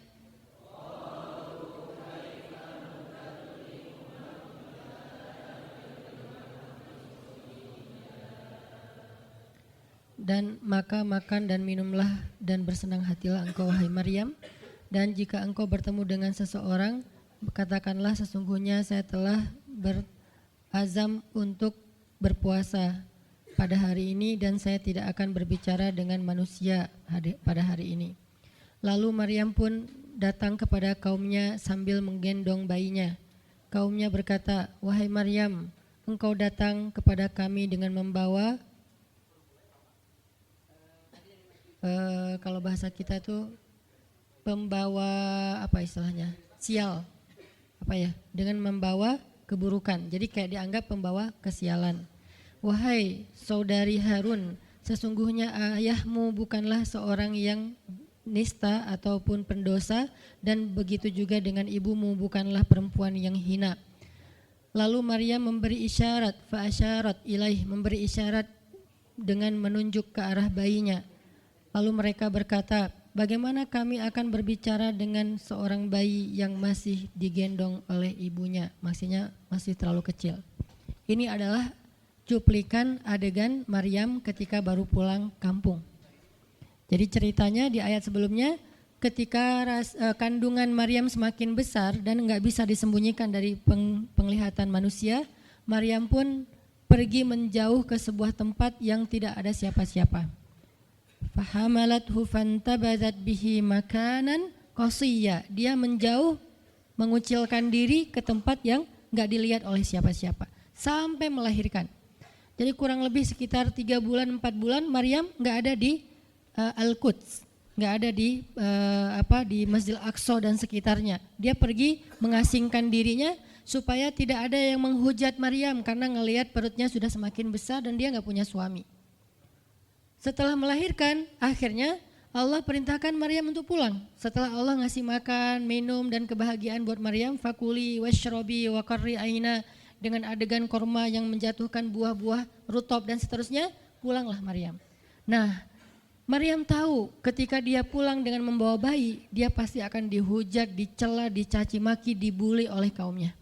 Dan maka makan dan minumlah dan bersenang hatilah engkau wahai Maryam. Dan jika engkau bertemu dengan seseorang, katakanlah sesungguhnya saya telah berazam untuk berpuasa pada hari ini dan saya tidak akan berbicara dengan manusia pada hari ini. Lalu Maryam pun datang kepada kaumnya sambil menggendong bayinya. kaumnya berkata, "Wahai Maryam, engkau datang kepada kami dengan membawa," kalau bahasa kita itu pembawa apa istilahnya? Sial. Apa ya? Dengan membawa keburukan. Jadi kayak dianggap pembawa kesialan. "Wahai saudari Harun, sesungguhnya ayahmu bukanlah seorang yang nista ataupun pendosa, dan begitu juga dengan ibumu bukanlah perempuan yang hina." Lalu Maryam memberi isyarat, fa'asyarat ilaih, memberi isyarat dengan menunjuk ke arah bayinya. Lalu mereka berkata, "Bagaimana kami akan berbicara dengan seorang bayi yang masih digendong oleh ibunya?" Maksudnya masih terlalu kecil. Ini adalah cuplikan adegan Maryam ketika baru pulang kampung. Jadi ceritanya di ayat sebelumnya, ketika kandungan Maryam semakin besar dan enggak bisa disembunyikan dari penglihatan manusia, Maryam pun pergi menjauh ke sebuah tempat yang tidak ada siapa-siapa. Fahamalathu fantabadat bihi makanan qasiyya. Dia menjauh, mengucilkan diri ke tempat yang enggak dilihat oleh siapa-siapa sampai melahirkan. Jadi kurang lebih sekitar 3 bulan 4 bulan Maryam enggak ada di Al-Quds, enggak ada di di Masjidil Aqsa dan sekitarnya. Dia pergi mengasingkan dirinya supaya tidak ada yang menghujat Maryam karena ngelihat perutnya sudah semakin besar dan dia enggak punya suami. Setelah melahirkan, akhirnya Allah perintahkan Maryam untuk pulang. Setelah Allah ngasih makan, minum dan kebahagiaan buat Maryam, fakuli washrobi wa qarri aina, dengan adegan korma yang menjatuhkan buah-buah rutop dan seterusnya, pulanglah Maryam. Nah, Maryam tahu ketika dia pulang dengan membawa bayi, dia pasti akan dihujat, dicela, dicaci maki, dibully oleh kaumnya.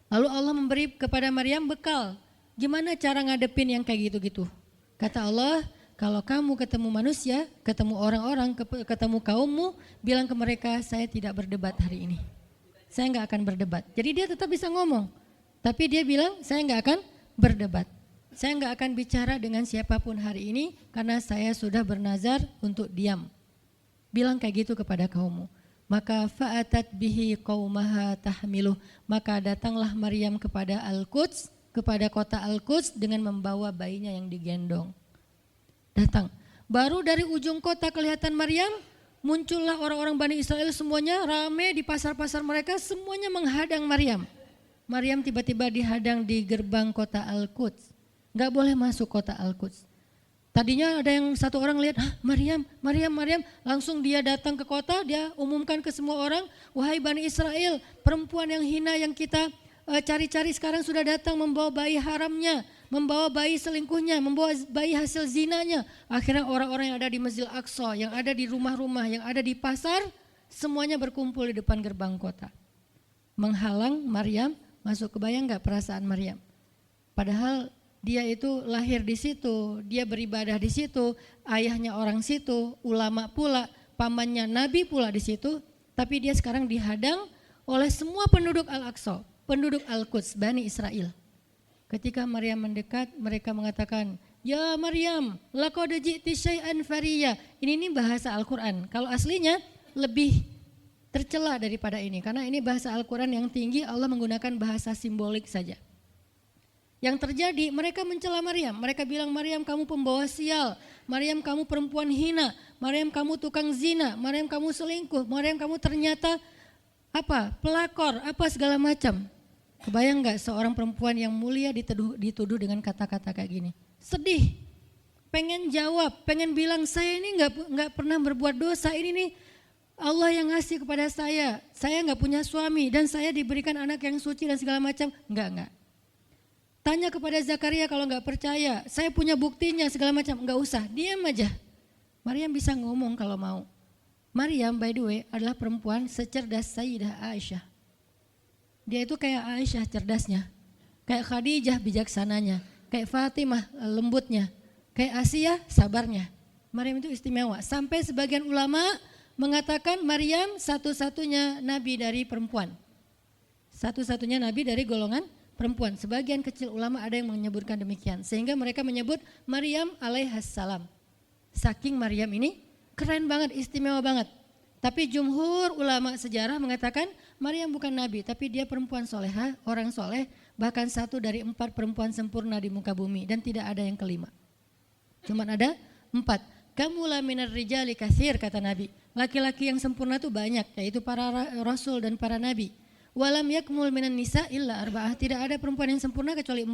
Lalu Allah memberi kepada Maryam bekal. Gimana cara ngadepin yang kayak gitu-gitu? Kata Allah, kalau kamu ketemu manusia, ketemu orang-orang, ketemu kaummu, bilang ke mereka, saya tidak berdebat hari ini. Saya enggak akan berdebat. Jadi dia tetap bisa ngomong. Tapi dia bilang, saya enggak akan berdebat. Saya enggak akan bicara dengan siapapun hari ini karena saya sudah bernazar untuk diam. Bilang kayak gitu kepada kaummu. Maka fa'atat bihi qaumaha tahmiluh. Maka datanglah Maryam kepada Al-Quds, kepada kota Al-Quds dengan membawa bayinya yang digendong. Datang. Baru dari ujung kota kelihatan Maryam, muncullah orang-orang Bani Israel semuanya rame di pasar-pasar mereka, semuanya menghadang Maryam. Maryam tiba-tiba dihadang di gerbang kota Al-Quds. Gak boleh masuk kota Al-Quds. Tadinya ada yang satu orang lihat, Maryam, langsung dia datang ke kota, dia umumkan ke semua orang, "Wahai Bani Israel, perempuan yang hina yang kita cari-cari sekarang sudah datang membawa bayi haramnya, membawa bayi selingkuhnya, membawa bayi hasil zinanya." Akhirnya orang-orang yang ada di Masjidil Aqsa, yang ada di rumah-rumah, yang ada di pasar, semuanya berkumpul di depan gerbang kota. Menghalang Maryam masuk. Kebayang gak perasaan Maryam? Padahal dia itu lahir di situ, dia beribadah di situ, ayahnya orang situ, ulama pula, pamannya nabi pula di situ, tapi dia sekarang dihadang oleh semua penduduk Al-Aqsa, penduduk Al-Quds, Bani Israel. Ketika Maryam mendekat, mereka mengatakan, "Ya Maryam, laqad ji'ti syai'an fariya." Ini bahasa Al-Quran. Kalau aslinya lebih tercela daripada ini, karena ini bahasa Al-Quran yang tinggi, Allah menggunakan bahasa simbolik saja. Yang terjadi, mereka mencela Maryam. Mereka bilang, "Maryam, kamu pembawa sial. Maryam, kamu perempuan hina. Maryam, kamu tukang zina. Maryam, kamu selingkuh. Maryam, kamu ternyata pelakor, segala macam." Kebayang gak seorang perempuan yang mulia dituduh dengan kata-kata kayak gini? Sedih, pengen jawab, pengen bilang, "Saya ini gak pernah berbuat dosa. Ini nih Allah yang ngasih kepada saya. Saya gak punya suami dan saya diberikan anak yang suci dan segala macam." Enggak. Tanya kepada Zakaria kalau nggak percaya, "Saya punya buktinya," segala macam. Nggak usah, diam aja. Maryam bisa ngomong kalau mau. Maryam by the way adalah perempuan secerdas Sayyidah Aisyah. Dia itu kayak Aisyah cerdasnya, kayak Khadijah bijaksananya, kayak Fatimah lembutnya, kayak Asiyah sabarnya. Maryam itu istimewa. Sampai sebagian ulama mengatakan Maryam satu-satunya nabi dari perempuan. Satu-satunya nabi dari golongan perempuan. Sebagian kecil ulama ada yang menyebutkan demikian. Sehingga mereka menyebut Maryam alaihassalam. Saking Maryam ini keren banget, istimewa banget. Tapi jumhur ulama sejarah mengatakan Maryam bukan nabi, tapi dia perempuan soleha, orang soleh, bahkan satu dari 4 perempuan sempurna di muka bumi dan tidak ada yang kelima. Cuman ada 4. Kamula minar rijali katsir, kata Nabi. Laki-laki yang sempurna itu banyak, yaitu para rasul dan para nabi. Walam yakmul minan nisa illa arba'ah, tidak ada perempuan yang sempurna kecuali 4.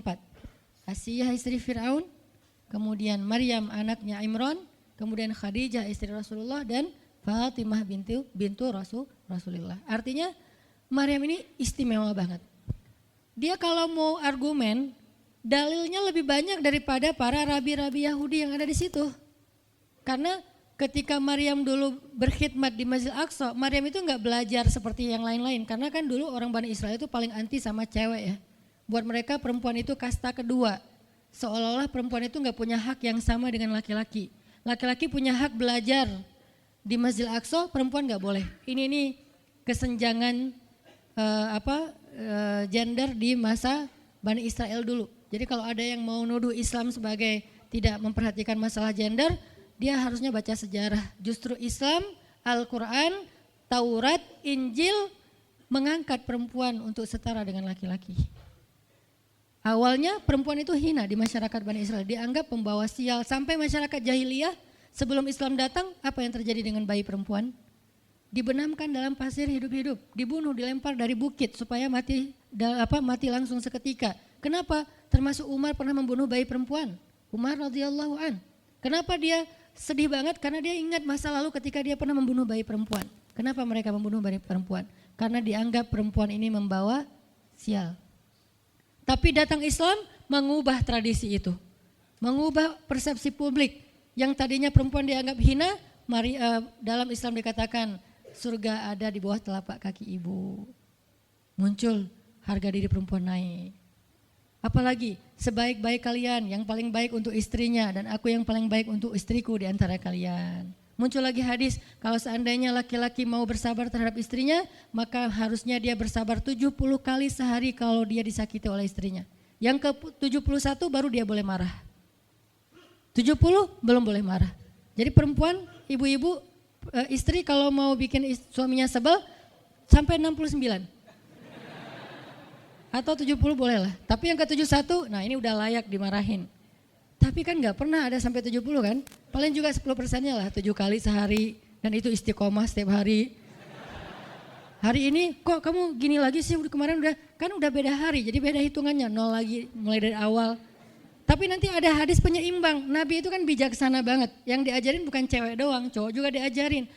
Asiyah istri Fir'aun, kemudian Maryam anaknya Imran, kemudian Khadijah istri Rasulullah, dan Fatimah bintu Rasulullah. Artinya Maryam ini istimewa banget. Dia kalau mau argumen, dalilnya lebih banyak daripada para rabi-rabi Yahudi yang ada di situ. Karena ketika Maryam dulu berkhidmat di Masjid Aqsa, Maryam itu nggak belajar seperti yang lain-lain. Karena kan dulu orang Bani Israel itu paling anti sama cewek ya. Buat mereka perempuan itu kasta kedua. Seolah-olah perempuan itu nggak punya hak yang sama dengan laki-laki. Laki-laki punya hak belajar di Masjid Aqsa, perempuan nggak boleh. Ini kesenjangan gender di masa Bani Israel dulu. Jadi kalau ada yang mau nuduh Islam sebagai tidak memperhatikan masalah gender, dia harusnya baca sejarah. Justru Islam, Al-Quran, Taurat, Injil mengangkat perempuan untuk setara dengan laki-laki. Awalnya perempuan itu hina di masyarakat Bani Israel, dianggap pembawa sial. Sampai masyarakat jahiliyah sebelum Islam datang, apa yang terjadi dengan bayi perempuan? Dibenamkan dalam pasir hidup-hidup, dibunuh, dilempar dari bukit supaya mati langsung seketika. Kenapa? Termasuk Umar pernah membunuh bayi perempuan. Umar radhiyallahu an. Kenapa dia sedih banget? Karena dia ingat masa lalu ketika dia pernah membunuh bayi perempuan. Kenapa mereka membunuh bayi perempuan? Karena dianggap perempuan ini membawa sial. Tapi datang Islam mengubah tradisi itu. Mengubah persepsi publik. Yang tadinya perempuan dianggap hina, dalam Islam dikatakan surga ada di bawah telapak kaki ibu. Muncul harga diri perempuan naik. Apalagi sebaik-baik kalian yang paling baik untuk istrinya dan aku yang paling baik untuk istriku di antara kalian. Muncul lagi hadis, kalau seandainya laki-laki mau bersabar terhadap istrinya, maka harusnya dia bersabar 70 kali sehari kalau dia disakiti oleh istrinya. Yang ke-71 baru dia boleh marah. 70 belum boleh marah. Jadi perempuan, ibu-ibu, istri kalau mau bikin suaminya sebel sampai 69. Atau 70 boleh lah. Tapi yang ke-71, nah ini udah layak dimarahin. Tapi kan gak pernah ada sampai 70 kan. Paling juga 10%-nya lah, 7 kali sehari. Dan itu istiqomah setiap hari. Hari ini kok kamu gini lagi sih, kemarin udah beda hari. Jadi beda hitungannya, 0 lagi mulai dari awal. Tapi nanti ada hadis penyeimbang. Nabi itu kan bijaksana banget. Yang diajarin bukan cewek doang, cowok juga diajarin.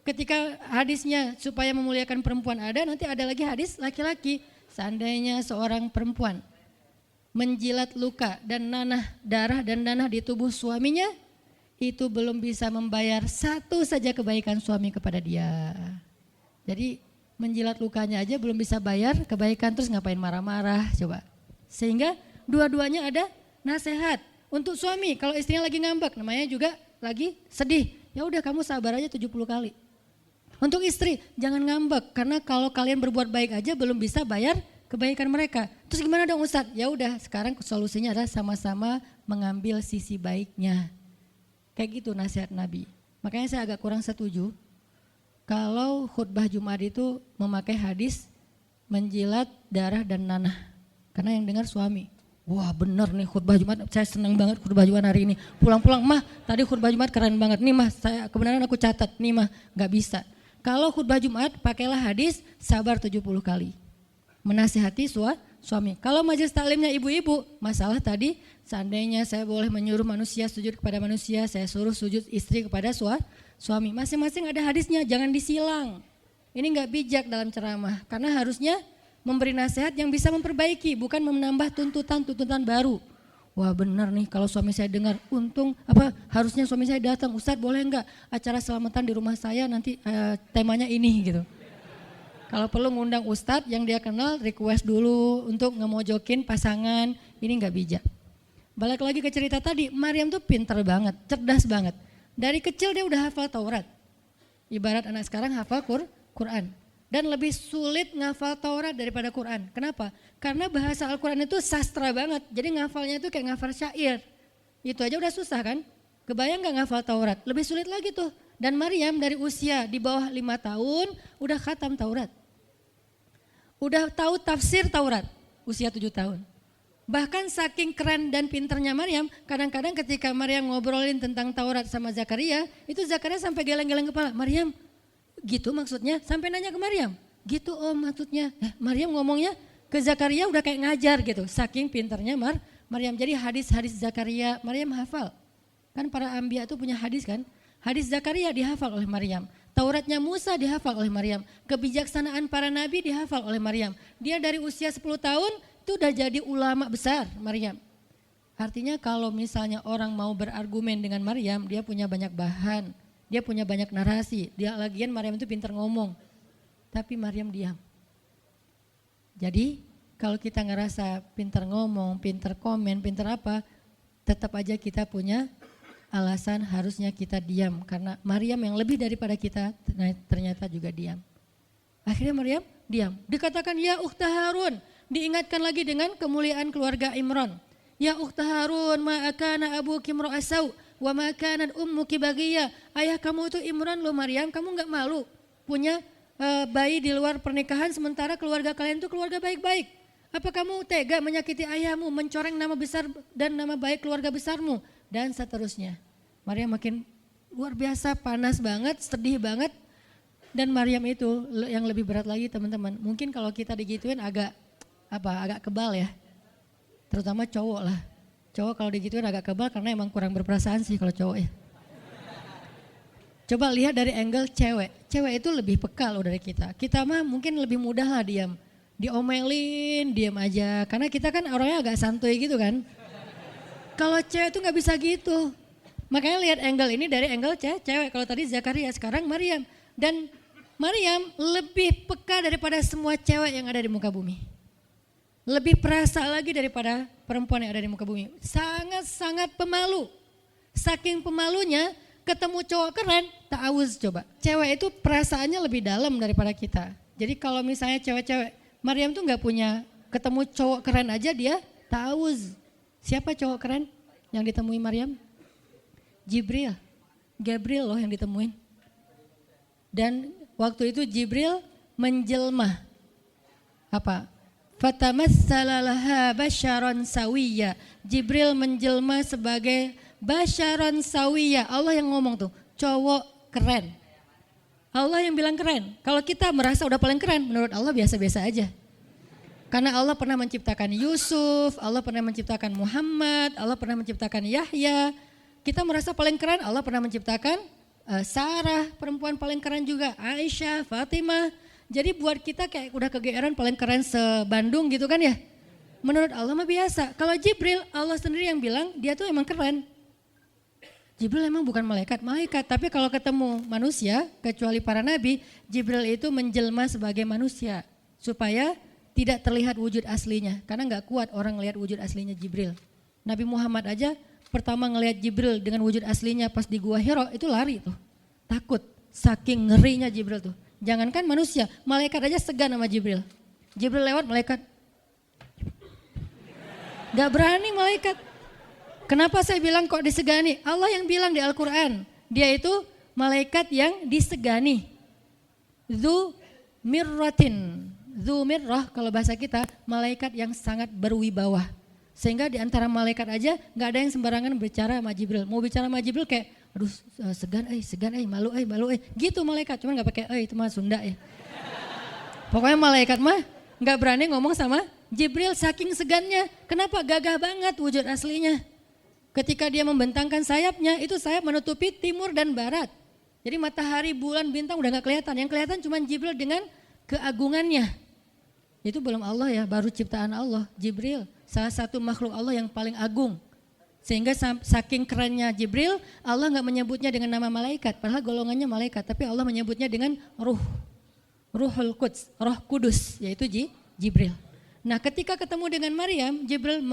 Ketika hadisnya supaya memuliakan perempuan ada, nanti ada lagi hadis laki-laki. Seandainya seorang perempuan menjilat luka dan darah dan nanah di tubuh suaminya, itu belum bisa membayar satu saja kebaikan suami kepada dia. Jadi menjilat lukanya aja belum bisa bayar kebaikan, terus ngapain marah-marah coba. Sehingga dua-duanya ada nasihat untuk suami. Kalau istrinya lagi ngambek, namanya juga lagi sedih, ya udah kamu sabar aja 70 kali. Untuk istri, jangan ngambek, karena kalau kalian berbuat baik aja belum bisa bayar kebaikan mereka. Terus gimana dong Ustadz? Ya udah, sekarang solusinya adalah sama-sama mengambil sisi baiknya. Kayak gitu nasihat Nabi. Makanya saya agak kurang setuju kalau khutbah Jumat itu memakai hadis menjilat darah dan nanah. Karena yang dengar suami. Wah bener nih khutbah Jumat, saya senang banget khutbah Jumat hari ini. Pulang-pulang, mah tadi khutbah Jumat keren banget. Nih mah, kebenaran aku catat, nih mah gak bisa. Kalau khutbah Jumat pakailah hadis sabar 70 kali. Menasihati suami. Kalau majelis taklimnya ibu-ibu, masalah tadi seandainya saya boleh menyuruh manusia sujud kepada manusia, saya suruh sujud istri kepada suami. Masing-masing ada hadisnya, jangan disilang. Ini gak bijak dalam ceramah, karena harusnya memberi nasihat yang bisa memperbaiki, bukan menambah tuntutan baru. Wah benar nih kalau suami saya dengar, harusnya suami saya datang, Ustadz boleh enggak acara selamatan di rumah saya nanti temanya ini gitu. Kalau perlu ngundang Ustadz yang dia kenal, request dulu untuk ngemojokin pasangan, ini enggak bijak. Balik lagi ke cerita tadi, Maryam tuh pintar banget, cerdas banget. Dari kecil dia udah hafal Taurat. Ibarat anak sekarang hafal Quran. Dan lebih sulit ngafal Taurat daripada Quran. Kenapa? Karena bahasa Al-Quran itu sastra banget. Jadi ngafalnya itu kayak ngafal syair. Itu aja udah susah kan? Kebayang gak ngafal Taurat? Lebih sulit lagi tuh. Dan Maryam dari usia di bawah 5 tahun udah khatam Taurat. udah tahu tafsir Taurat, usia 7 tahun. Bahkan saking keren dan pinternya Maryam, kadang-kadang ketika Maryam ngobrolin tentang Taurat sama Zakaria, itu Zakaria sampai geleng-geleng kepala. Maryam, gitu maksudnya? Sampai nanya ke Maryam, gitu om maksudnya. Maryam ngomongnya ke Zakaria udah kayak ngajar gitu, saking pinternya Maryam. Jadi hadis-hadis Zakaria, Maryam hafal. Kan para anbiya tuh punya hadis kan? Hadis Zakaria dihafal oleh Maryam. Tauratnya Musa dihafal oleh Maryam. Kebijaksanaan para nabi dihafal oleh Maryam. Dia dari usia 10 tahun itu udah jadi ulama besar Maryam. Artinya kalau misalnya orang mau berargumen dengan Maryam, dia punya banyak bahan, dia punya banyak narasi. Dia lagian Maryam itu pintar ngomong, tapi Maryam diam. Jadi kalau kita ngerasa pintar ngomong, pintar komen, pintar apa, tetap aja kita punya alasan harusnya kita diam. Karena Maryam yang lebih daripada kita ternyata juga diam. Akhirnya Maryam diam. Dikatakan ya ukhta Harun. Diingatkan lagi dengan kemuliaan keluarga Imran. Ya ukhta Harun ma akana abuki imra'asau wa ma kanat ummuki baghiyah. Ayah kamu itu Imran loh Maryam, kamu enggak malu punya bayi di luar pernikahan sementara keluarga kalian itu keluarga baik-baik. Apa kamu tega menyakiti ayahmu, mencoreng nama besar dan nama baik keluarga besarmu dan seterusnya. Maryam makin luar biasa, panas banget, sedih banget. Dan Maryam itu yang lebih berat lagi teman-teman. Mungkin kalau kita digituin agak kebal ya, terutama cowok lah. Cowok kalau digituin agak kebal karena emang kurang berperasaan sih kalau cowok ya. Coba lihat dari angle cewek. Cewek itu lebih peka loh dari kita. Kita mah mungkin lebih mudah lah diam. Diomelin, diam aja. Karena kita kan orangnya agak santuy gitu kan. Kalau cewek itu gak bisa gitu. Makanya lihat angle ini dari angle cewek. Kalau tadi Zakaria, sekarang Maryam. Dan Maryam lebih peka daripada semua cewek yang ada di muka bumi. Lebih perasa lagi daripada perempuan yang ada di muka bumi. Sangat-sangat pemalu. Saking pemalunya ketemu cowok keren, ta'awuz coba. Cewek itu perasaannya lebih dalam daripada kita. Jadi kalau misalnya cewek-cewek, Maryam tuh gak punya, ketemu cowok keren aja dia ta'awuz. Siapa cowok keren yang ditemui Maryam? Jibril. Gabriel loh yang ditemuin. Dan waktu itu Jibril menjelma. Apa? Fatamassalaha basyaron sawiyya. Jibril menjelma sebagai basyaron sawiyya. Allah yang ngomong tuh, cowok keren. Allah yang bilang keren. Kalau kita merasa udah paling keren, menurut Allah biasa-biasa aja. Karena Allah pernah menciptakan Yusuf, Allah pernah menciptakan Muhammad, Allah pernah menciptakan Yahya. Kita merasa paling keren, Allah pernah menciptakan Sarah, perempuan paling keren juga, Aisyah, Fatimah. Jadi buat kita kayak udah kegeeran paling keren se-Bandung gitu kan ya. Menurut Allah mah biasa. Kalau Jibril, Allah sendiri yang bilang dia tuh emang keren. Jibril emang bukan malaikat, tapi kalau ketemu manusia, kecuali para nabi, Jibril itu menjelma sebagai manusia. Supaya tidak terlihat wujud aslinya. Karena gak kuat orang ngelihat wujud aslinya Jibril. Nabi Muhammad aja pertama ngelihat Jibril dengan wujud aslinya pas di Gua Hira itu lari tuh. Takut, saking ngerinya Jibril tuh. Jangankan manusia, malaikat aja segan sama Jibril. Jibril lewat malaikat. Gak berani malaikat. Kenapa saya bilang kok disegani? Allah yang bilang di Al-Quran. Dia itu malaikat yang disegani. Dzu mirratin. Dzu mirrah kalau bahasa kita malaikat yang sangat berwibawa. Sehingga di antara malaikat aja gak ada yang sembarangan bicara sama Jibril. Mau bicara sama Jibril kayak aduh segan malu gitu malaikat, cuman gak pakai itu mah Sunda ya. Pokoknya malaikat mah gak berani ngomong sama Jibril saking segannya. Kenapa? Gagah banget wujud aslinya. Ketika dia membentangkan sayapnya, itu sayap menutupi timur dan barat. Jadi matahari, bulan, bintang udah gak kelihatan. Yang kelihatan cuma Jibril dengan keagungannya. Itu belum Allah ya, baru ciptaan Allah. Jibril, salah satu makhluk Allah yang paling agung. Sehingga saking kerennya Jibril, Allah gak menyebutnya dengan nama malaikat. Padahal golongannya malaikat, tapi Allah menyebutnya dengan Ruhul Quds, Roh Kudus, yaitu Jibril. Nah ketika ketemu dengan Maryam, Jibril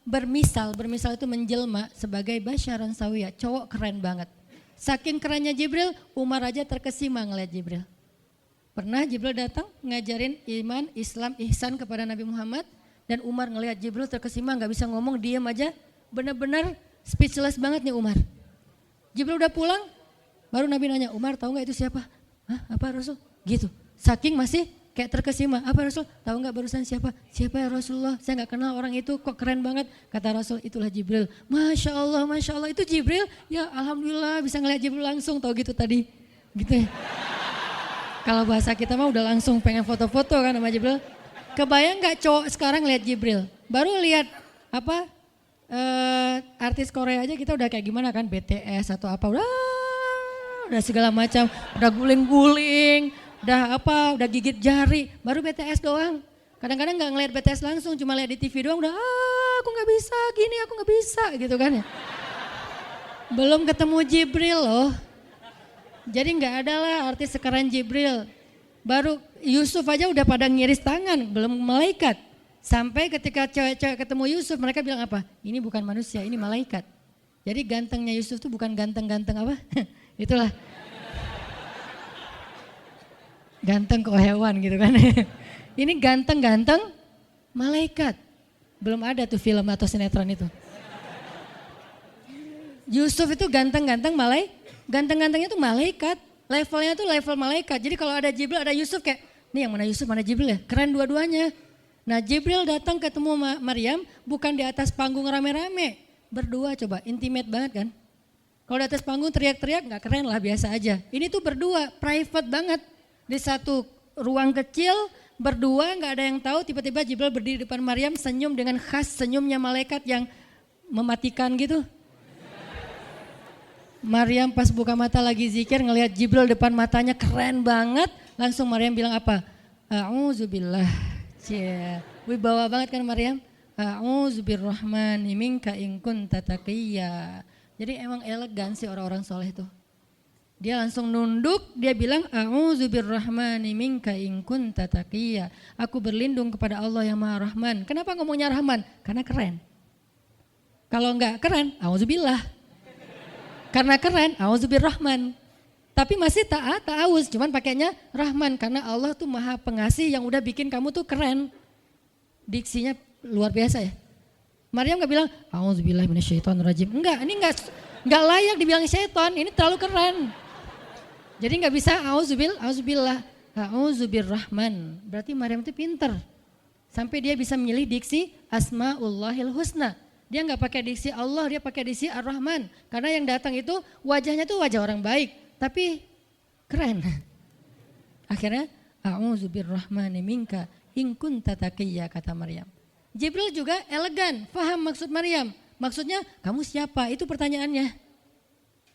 bermisal itu menjelma sebagai basyaran sawiyah, cowok keren banget. Saking kerennya Jibril, Umar aja terkesima ngeliat Jibril. Pernah Jibril datang ngajarin iman, Islam, ihsan kepada Nabi Muhammad. Dan Umar ngelihat Jibril terkesima, gak bisa ngomong, diam aja. Benar-benar speechless banget nih Umar. Jibril udah pulang, baru Nabi nanya, Umar tahu gak itu siapa? Hah, apa Rasul? Gitu, saking masih kayak terkesima. Apa Rasul? Tahu nggak barusan siapa? Siapa ya Rasulullah? Saya nggak kenal orang itu, kok keren banget. Kata Rasul, itulah Jibril. Masya Allah itu Jibril. Ya Alhamdulillah bisa ngeliat Jibril langsung, tahu gitu tadi. Gitu ya. Kalau bahasa kita mah udah langsung pengen foto-foto kan sama Jibril. Kebayang nggak cowok sekarang lihat Jibril? Baru lihat apa artis Korea aja kita udah kayak gimana kan, BTS atau apa, udah segala macam, udah guling-guling, udah gigit jari, baru BTS doang. Kadang-kadang nggak ngeliat BTS langsung, cuma lihat di TV doang udah aku nggak bisa gini, aku nggak bisa gitu kan ya. Belum ketemu Jibril loh. Jadi nggak ada lah artis sekarang Jibril. Baru Yusuf aja udah pada ngiris tangan, belum malaikat. Sampai ketika cewek-cewek ketemu Yusuf, mereka bilang apa? Ini bukan manusia, ini malaikat. Jadi gantengnya Yusuf tuh bukan ganteng-ganteng apa? Itulah. Ganteng kok hewan gitu kan. Ini ganteng-ganteng malaikat. Belum ada tuh film atau sinetron itu. Yusuf itu ganteng-ganteng ganteng-gantengnya tuh malaikat. Levelnya tuh level malaikat. Jadi kalau ada Jibril, ada Yusuf kayak, nih yang mana Yusuf, mana Jibril ya? Keren dua-duanya. Nah Jibril datang ketemu Maryam bukan di atas panggung rame-rame. Berdua coba, intimate banget kan. Kalau di atas panggung teriak-teriak gak keren lah, biasa aja. Ini tuh berdua, private banget. Di satu ruang kecil, berdua gak ada yang tahu, tiba-tiba Jibril berdiri di depan Maryam senyum dengan khas senyumnya malaikat yang mematikan gitu. Maryam pas buka mata lagi zikir ngelihat Jibril depan matanya keren banget. Langsung Maryam bilang apa? A'udzubillah. Wibawa banget kan Maryam. A'udzubirrahmani minka in kunta taqiyya. Jadi emang elegan sih orang-orang soleh tuh. Dia langsung nunduk, dia bilang a'udzubirrahmani minka in kunta taqiyya. Aku berlindung kepada Allah yang Maha Rahman. Kenapa ngomongnya Rahman? Karena keren. Kalau enggak keren, a'udzubillah. Karena keren, a'udzubirrahman. Tapi masih ta'awuz, cuman pakainya Rahman karena Allah tuh Maha Pengasih yang udah bikin kamu tuh keren. Diksinya luar biasa ya. Maryam gak bilang a'udzubillahi minasyaitonirrajim. Enggak, ini enggak layak dibilang syaitan, ini terlalu keren. Jadi enggak bisa a'udzubillah, a'udzubirrahman. Berarti Maryam itu pinter. Sampai dia bisa milih diksi Asmaullahil Husna. Dia enggak pakai diksi Allah, dia pakai diksi Ar-Rahman. Karena yang datang itu wajahnya tuh wajah orang baik. Tapi keren. Akhirnya a'udzubirrahmani minka in kunta taqiyya kata Maryam. Jibril juga elegan, paham maksud Maryam. Maksudnya kamu siapa? Itu pertanyaannya.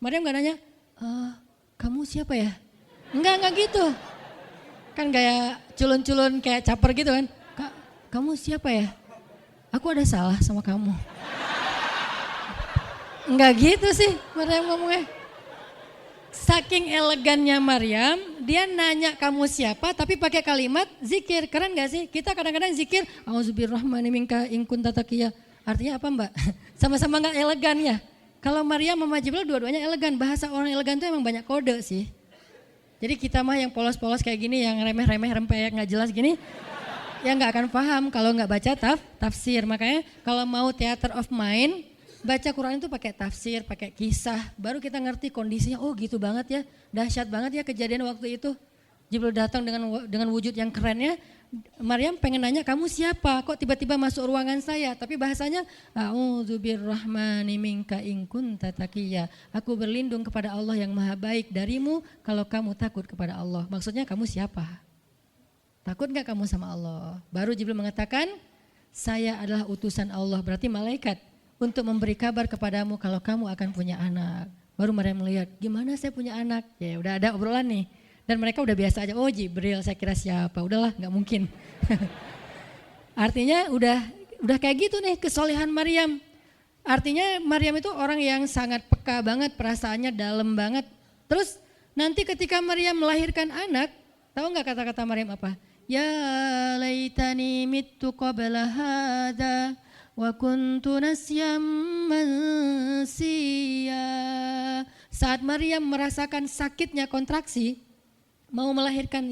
Maryam gak nanya, kamu siapa ya? Enggak gitu. Kan kayak culun-culun kayak caper gitu kan. Kamu siapa ya? Aku ada salah sama kamu. Enggak gitu sih Maryam ngomongnya. Saking elegannya Maryam, dia nanya kamu siapa tapi pakai kalimat zikir. Keren gak sih? Kita kadang-kadang zikir, a'udzubirrahmani minka in kunta taqiyya. Artinya apa Mbak? Sama-sama gak elegan ya. Kalau Maryam sama Jibril dua-duanya elegan. Bahasa orang elegan tuh emang banyak kode sih. Jadi kita mah yang polos-polos kayak gini, yang remeh-remeh, rempeyek gak jelas gini, ya gak akan paham kalau gak baca tafsir. Makanya kalau mau theater of mind, baca Quran itu pakai tafsir, pakai kisah, baru kita ngerti kondisinya. Oh gitu banget ya, dahsyat banget ya kejadian waktu itu. Jibril datang dengan wujud yang kerennya. Maryam pengen nanya kamu siapa? Kok tiba-tiba masuk ruangan saya? Tapi bahasanya a'udzubirrahmani minka in kunta taqiyya. Aku berlindung kepada Allah yang Maha Baik darimu kalau kamu takut kepada Allah. Maksudnya kamu siapa? Takut gak kamu sama Allah? Baru Jibril mengatakan saya adalah utusan Allah, berarti malaikat, untuk memberi kabar kepadamu kalau kamu akan punya anak. Baru Maryam melihat, gimana saya punya anak? Ya udah ada obrolan nih. Dan mereka udah biasa aja, oh Jibril saya kira siapa, udahlah gak mungkin. Artinya udah kayak gitu nih kesolehan Maryam. Artinya Maryam itu orang yang sangat peka banget, perasaannya dalam banget. Terus nanti ketika Maryam melahirkan anak, tahu gak kata-kata Maryam apa? Ya laitani mittu qabla hadha wa kuntu nasyam mansiya. Saat Maryam merasakan sakitnya kontraksi, mau melahirkan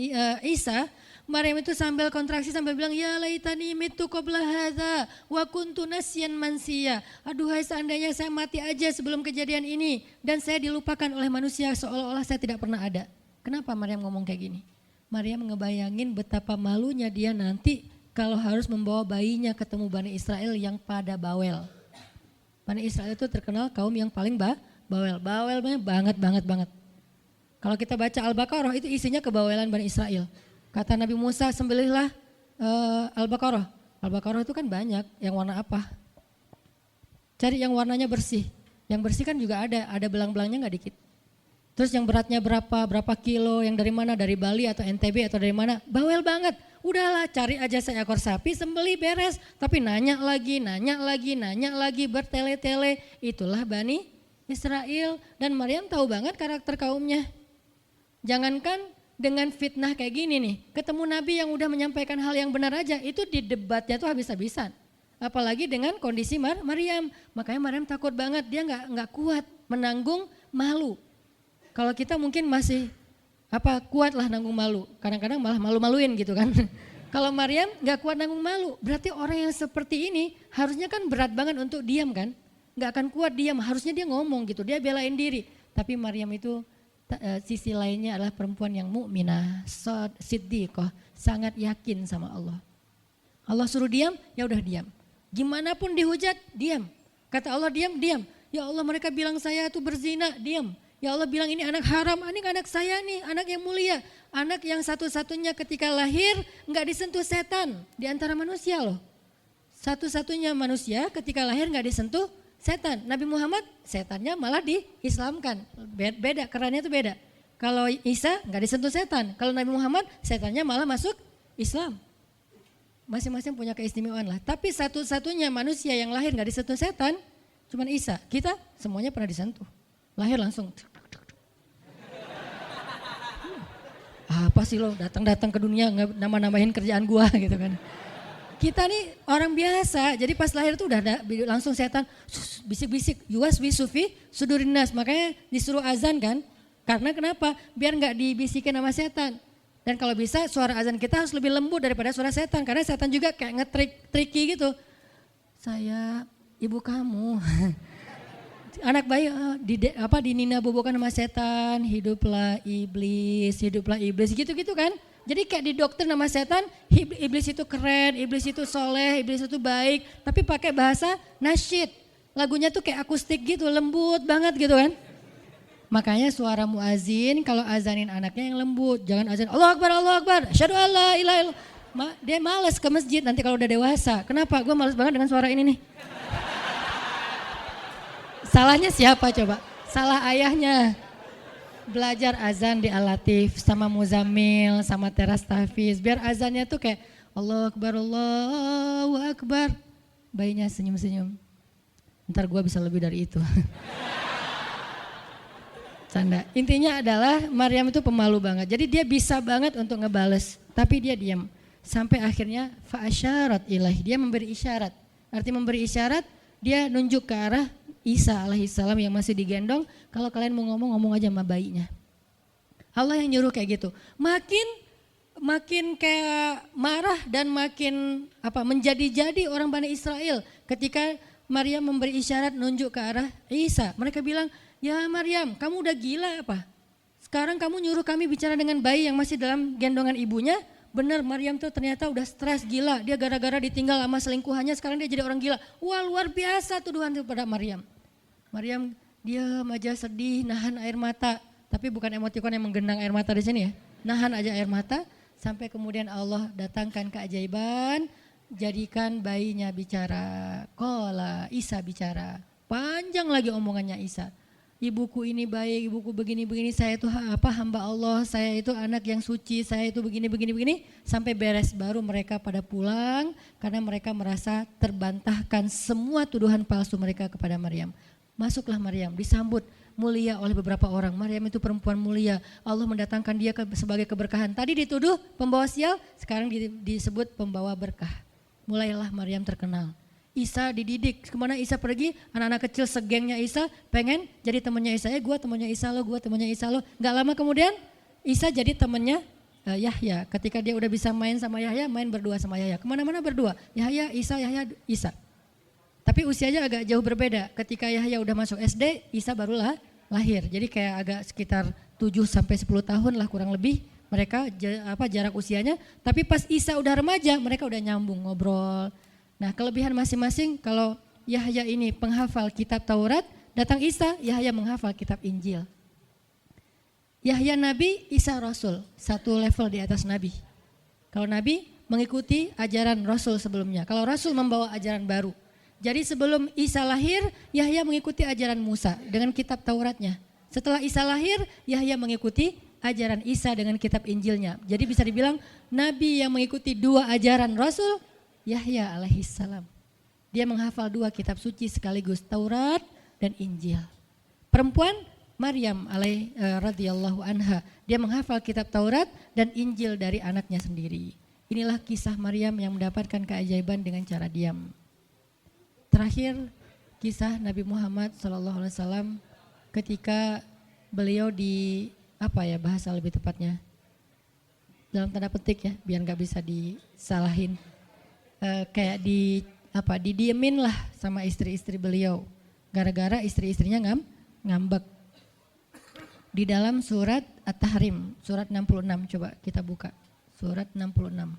Isa, Maryam itu sambil kontraksi sambil bilang ya laitani mittu qabla hadza wa kuntu nasyan mansiya. Aduhai seandainya saya mati aja sebelum kejadian ini dan saya dilupakan oleh manusia seolah-olah saya tidak pernah ada. Kenapa Maryam ngomong kayak gini? Maryam ngebayangin betapa malunya dia nanti kalau harus membawa bayinya ketemu Bani Israel yang pada bawel. Bani Israel itu terkenal kaum yang paling bawel. Bawelnya banget. Kalau kita baca Al-Baqarah itu isinya kebawelan Bani Israel. Kata Nabi Musa, sembelihlah Al-Baqarah. Al-Baqarah itu kan banyak, yang warna apa? Cari yang warnanya bersih. Yang bersih kan juga ada belang-belangnya nggak dikit. Terus yang beratnya berapa kilo, yang dari mana, dari Bali atau NTB atau dari mana, bawel banget. Udahlah cari aja seekor sapi, sembelih beres. Tapi nanya lagi, bertele-tele. Itulah Bani Israel. Dan Maryam tahu banget karakter kaumnya. Jangankan dengan fitnah kayak gini nih, ketemu Nabi yang udah menyampaikan hal yang benar aja, itu di debatnya tuh habis-habisan. Apalagi dengan kondisi Maryam. Makanya Maryam takut banget, dia nggak kuat menanggung malu. Kalau kita mungkin masih kuat lah nanggung malu, kadang-kadang malah malu-maluin gitu kan. Kalau Maryam nggak kuat nanggung malu, berarti orang yang seperti ini harusnya kan berat banget untuk diam kan, nggak akan kuat diam, harusnya dia ngomong gitu, dia belain diri. Tapi Maryam itu sisi lainnya adalah perempuan yang mukminah, siddiqah, sangat yakin sama Allah. Allah suruh diam, ya udah diam. Gimana pun dihujat, diam. Kata Allah diam. Ya Allah mereka bilang saya itu berzina, diam. Ya Allah bilang ini anak haram, ini anak saya nih, anak yang mulia. Anak yang satu-satunya ketika lahir nggak disentuh setan di antara manusia loh. Satu-satunya manusia ketika lahir nggak disentuh setan. Nabi Muhammad setannya malah diislamkan. Beda, kerannya itu beda. Kalau Isa nggak disentuh setan. Kalau Nabi Muhammad setannya malah masuk Islam. Masing-masing punya keistimewaan lah. Tapi satu-satunya manusia yang lahir nggak disentuh setan cuman Isa. Kita semuanya pernah disentuh. Lahir langsung. Apa sih lo datang-datang ke dunia nggak nambah-nambahin kerjaan gua gitu kan. Kita nih orang biasa, jadi pas lahir tuh udah ada langsung setan bisik-bisik, yuwas bisufi sudurinas, makanya disuruh azan kan. Karena kenapa? Biar nggak dibisikin sama setan. Dan kalau bisa suara azan kita harus lebih lembut daripada suara setan, karena setan juga kayak nge-tricky gitu. Saya ibu kamu. Anak bayi dinina bobokan sama setan, hiduplah iblis gitu-gitu kan. Jadi kayak didoktrin nama setan, iblis itu keren, iblis itu soleh, iblis itu baik. Tapi pakai bahasa nasyid, lagunya tuh kayak akustik gitu, lembut banget gitu kan. Makanya suara muazin kalau azanin anaknya yang lembut, jangan azan Allahu Akbar, asyhadu alla ilaha illallah. Dia malas ke masjid nanti kalau udah dewasa. Kenapa? Gue malas banget dengan suara ini nih. Salahnya siapa coba? Salah ayahnya. Belajar azan di Al-Latif sama Muzammil sama Teras Tahfiz. Biar azannya tuh kayak Allahu Akbar. Bayinya senyum-senyum. Ntar gue bisa lebih dari itu. Canda. Intinya adalah Maryam itu pemalu banget. Jadi dia bisa banget untuk ngebales. Tapi dia diam. Sampai akhirnya fa'asyarat ilaih. Dia memberi isyarat. Arti memberi isyarat dia nunjuk ke arah Isa alaihissalam yang masih digendong, kalau kalian mau ngomong aja sama bayinya. Allah yang nyuruh kayak gitu. Makin kayak marah dan makin menjadi-jadi orang Bani Israel ketika Maryam memberi isyarat nunjuk ke arah Isa. Mereka bilang, ya Maryam kamu udah gila apa? Sekarang kamu nyuruh kami bicara dengan bayi yang masih dalam gendongan ibunya. Benar, Maryam tuh ternyata udah stres gila. Dia gara-gara ditinggal sama selingkuhannya, sekarang dia jadi orang gila. Wah luar biasa tuduhan kepada Maryam. Maryam diam aja sedih, nahan air mata. Tapi bukan emotikon yang menggenang air mata di sini ya. Nahan aja air mata sampai kemudian Allah datangkan keajaiban. Jadikan bayinya bicara. Qala Isa bicara. Panjang lagi omongannya Isa. Ibuku ini baik, ibuku begini-begini, saya itu hamba Allah, saya itu anak yang suci, saya itu begini-begini, sampai beres baru mereka pada pulang karena mereka merasa terbantahkan semua tuduhan palsu mereka kepada Maryam. Masuklah Maryam, disambut mulia oleh beberapa orang. Maryam itu perempuan mulia, Allah mendatangkan dia sebagai keberkahan. Tadi dituduh pembawa sial, sekarang disebut pembawa berkah. Mulailah Maryam terkenal. Isa dididik, kemana Isa pergi, anak-anak kecil segengnya Isa pengen jadi temannya Isa. Gue temannya Isa lo, gue temannya Isa lo. Gak lama kemudian Isa jadi temannya Yahya. Ketika dia udah bisa main sama Yahya, main berdua sama Yahya. Kemana-mana berdua, Yahya, Isa. Tapi usianya agak jauh berbeda. Ketika Yahya udah masuk SD, Isa barulah lahir. Jadi kayak agak sekitar 7 sampai 10 tahun lah kurang lebih mereka jarak usianya, tapi pas Isa udah remaja mereka udah nyambung ngobrol. Nah kelebihan masing-masing, kalau Yahya ini penghafal kitab Taurat, datang Isa, Yahya menghafal kitab Injil. Yahya Nabi, Isa Rasul, satu level di atas Nabi. Kalau Nabi mengikuti ajaran Rasul sebelumnya, kalau Rasul membawa ajaran baru. Jadi sebelum Isa lahir, Yahya mengikuti ajaran Musa dengan kitab Tauratnya. Setelah Isa lahir, Yahya mengikuti ajaran Isa dengan kitab Injilnya. Jadi bisa dibilang Nabi yang mengikuti dua ajaran Rasul, Yahya alaihissalam. Dia menghafal dua kitab suci sekaligus, Taurat dan Injil. Perempuan Maryam radhiyallahu anha, dia menghafal kitab Taurat dan Injil dari anaknya sendiri. Inilah kisah Maryam yang mendapatkan keajaiban dengan cara diam. Terakhir kisah Nabi Muhammad SAW ketika beliau bahasa lebih tepatnya dalam tanda petik ya, biar nggak bisa disalahin, kayak didiemin lah sama istri-istri beliau gara-gara istri-istrinya ngambek. Di dalam surat At-Tahrim, surat 66, coba kita buka surat 66.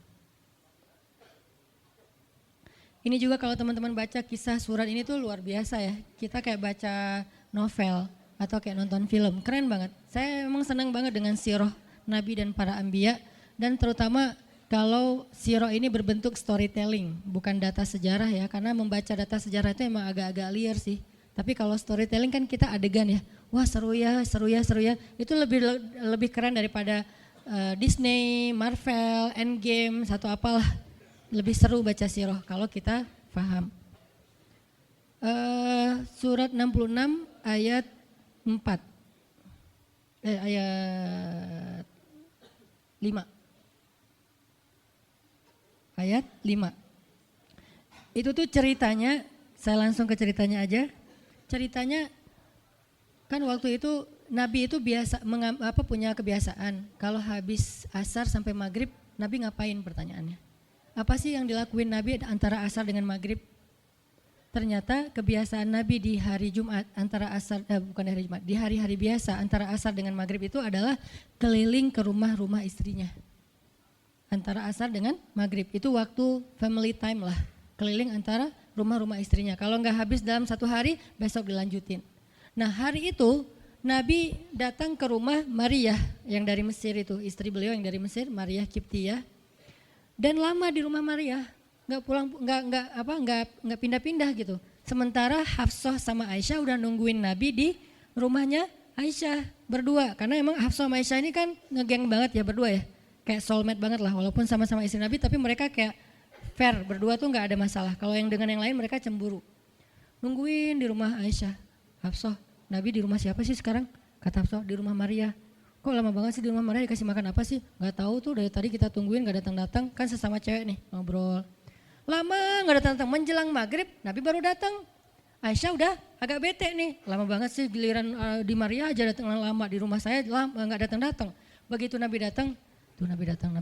Ini juga kalau teman-teman baca kisah surat ini tuh luar biasa ya, kita kayak baca novel atau kayak nonton film, keren banget. Saya memang senang banget dengan sirah Nabi dan para anbiya, dan terutama kalau sirah ini berbentuk storytelling, bukan data sejarah ya, karena membaca data sejarah itu emang agak-agak liar sih. Tapi kalau storytelling kan kita adegan ya, wah seru ya, itu lebih keren daripada Disney, Marvel, Endgame, satu apalah. Lebih seru baca sirah kalau kita paham. Surat 66 ayat 4. Ayat 5. Ayat 5. Itu tuh ceritanya, saya langsung ke ceritanya aja. Ceritanya kan waktu itu Nabi itu punya kebiasaan kalau habis asar sampai maghrib, Nabi ngapain pertanyaannya? Apa sih yang dilakuin Nabi antara asar dengan maghrib? Ternyata kebiasaan Nabi di hari Jumat di hari-hari biasa antara asar dengan maghrib itu adalah keliling ke rumah-rumah istrinya. Antara asar dengan maghrib itu waktu family time lah, keliling antara rumah-rumah istrinya. Kalau nggak habis dalam satu hari, besok dilanjutin. Nah hari itu Nabi datang ke rumah Maria yang dari Mesir itu, istri beliau yang dari Mesir, Maria Kiptiyah, dan lama di rumah Maria, nggak pindah-pindah gitu. Sementara Hafsah sama Aisyah udah nungguin Nabi di rumahnya Aisyah berdua, karena emang Hafsah sama Aisyah ini kan ngegeng banget ya berdua ya, kayak soulmate banget lah, walaupun sama-sama istri Nabi, tapi mereka kayak fair, berdua tuh nggak ada masalah. Kalau yang dengan yang lain mereka cemburu. Nungguin di rumah Aisyah, Hafsah, Nabi di rumah siapa sih sekarang? Kata Hafsah, di rumah Maria. Kok lama banget sih di rumah Maria, dikasih makan apa sih? Gak tahu tuh, dari tadi kita tungguin gak datang-datang, kan sesama cewek nih ngobrol. Lama gak datang-datang, menjelang maghrib Nabi baru datang. Aisyah udah agak bete nih, lama banget sih giliran di Maria aja datang lama, di rumah saya lama gak datang-datang. Begitu Nabi datang, tuh Nabi datang.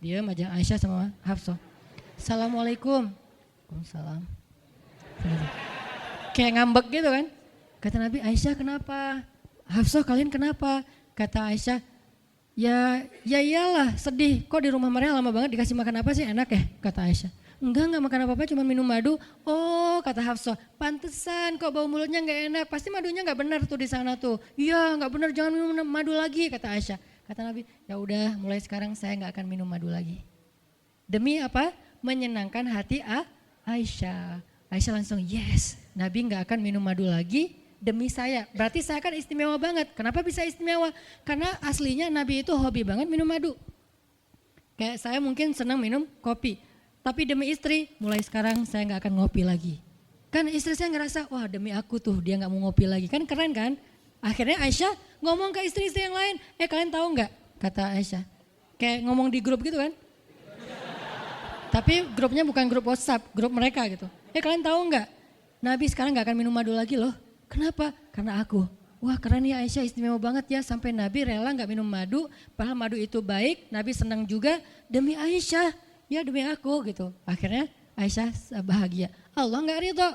Dia aja Aisyah sama Hafsah. Assalamualaikum. Waalaikumsalam. Kayak ngambek gitu kan. Kata Nabi, Aisyah kenapa? Hafsah kalian kenapa? Kata Aisyah, ya iyalah sedih, kok di rumah Maria lama banget dikasih makan apa sih, enak ya? Kata Aisyah, enggak makan apa-apa, cuma minum madu. Oh kata Hafsah, pantesan kok bau mulutnya gak enak, pasti madunya gak benar tuh di sana tuh. Iya gak benar, jangan minum madu lagi, kata Aisyah. Kata Nabi, ya udah mulai sekarang saya gak akan minum madu lagi. Demi apa? Menyenangkan hati Aisyah. Aisyah langsung yes, Nabi gak akan minum madu lagi. Demi saya, berarti saya kan istimewa banget. Kenapa bisa istimewa? Karena aslinya Nabi itu hobi banget minum madu. Kayak saya mungkin senang minum kopi, tapi demi istri, mulai sekarang saya gak akan ngopi lagi. Kan istri saya ngerasa, wah demi aku tuh dia gak mau ngopi lagi, kan keren kan? Akhirnya Aisyah ngomong ke istri-istri yang lain, kalian tahu gak? Kata Aisyah, kayak ngomong di grup gitu kan? Tapi grupnya bukan grup WhatsApp, grup mereka gitu. Kalian tahu gak? Nabi sekarang gak akan minum madu lagi loh. Kenapa? Karena aku. Wah keren ya Aisyah, istimewa banget ya, sampai Nabi rela gak minum madu, padahal madu itu baik, Nabi senang juga demi Aisyah, ya demi aku gitu. Akhirnya Aisyah bahagia. Allah gak ridho.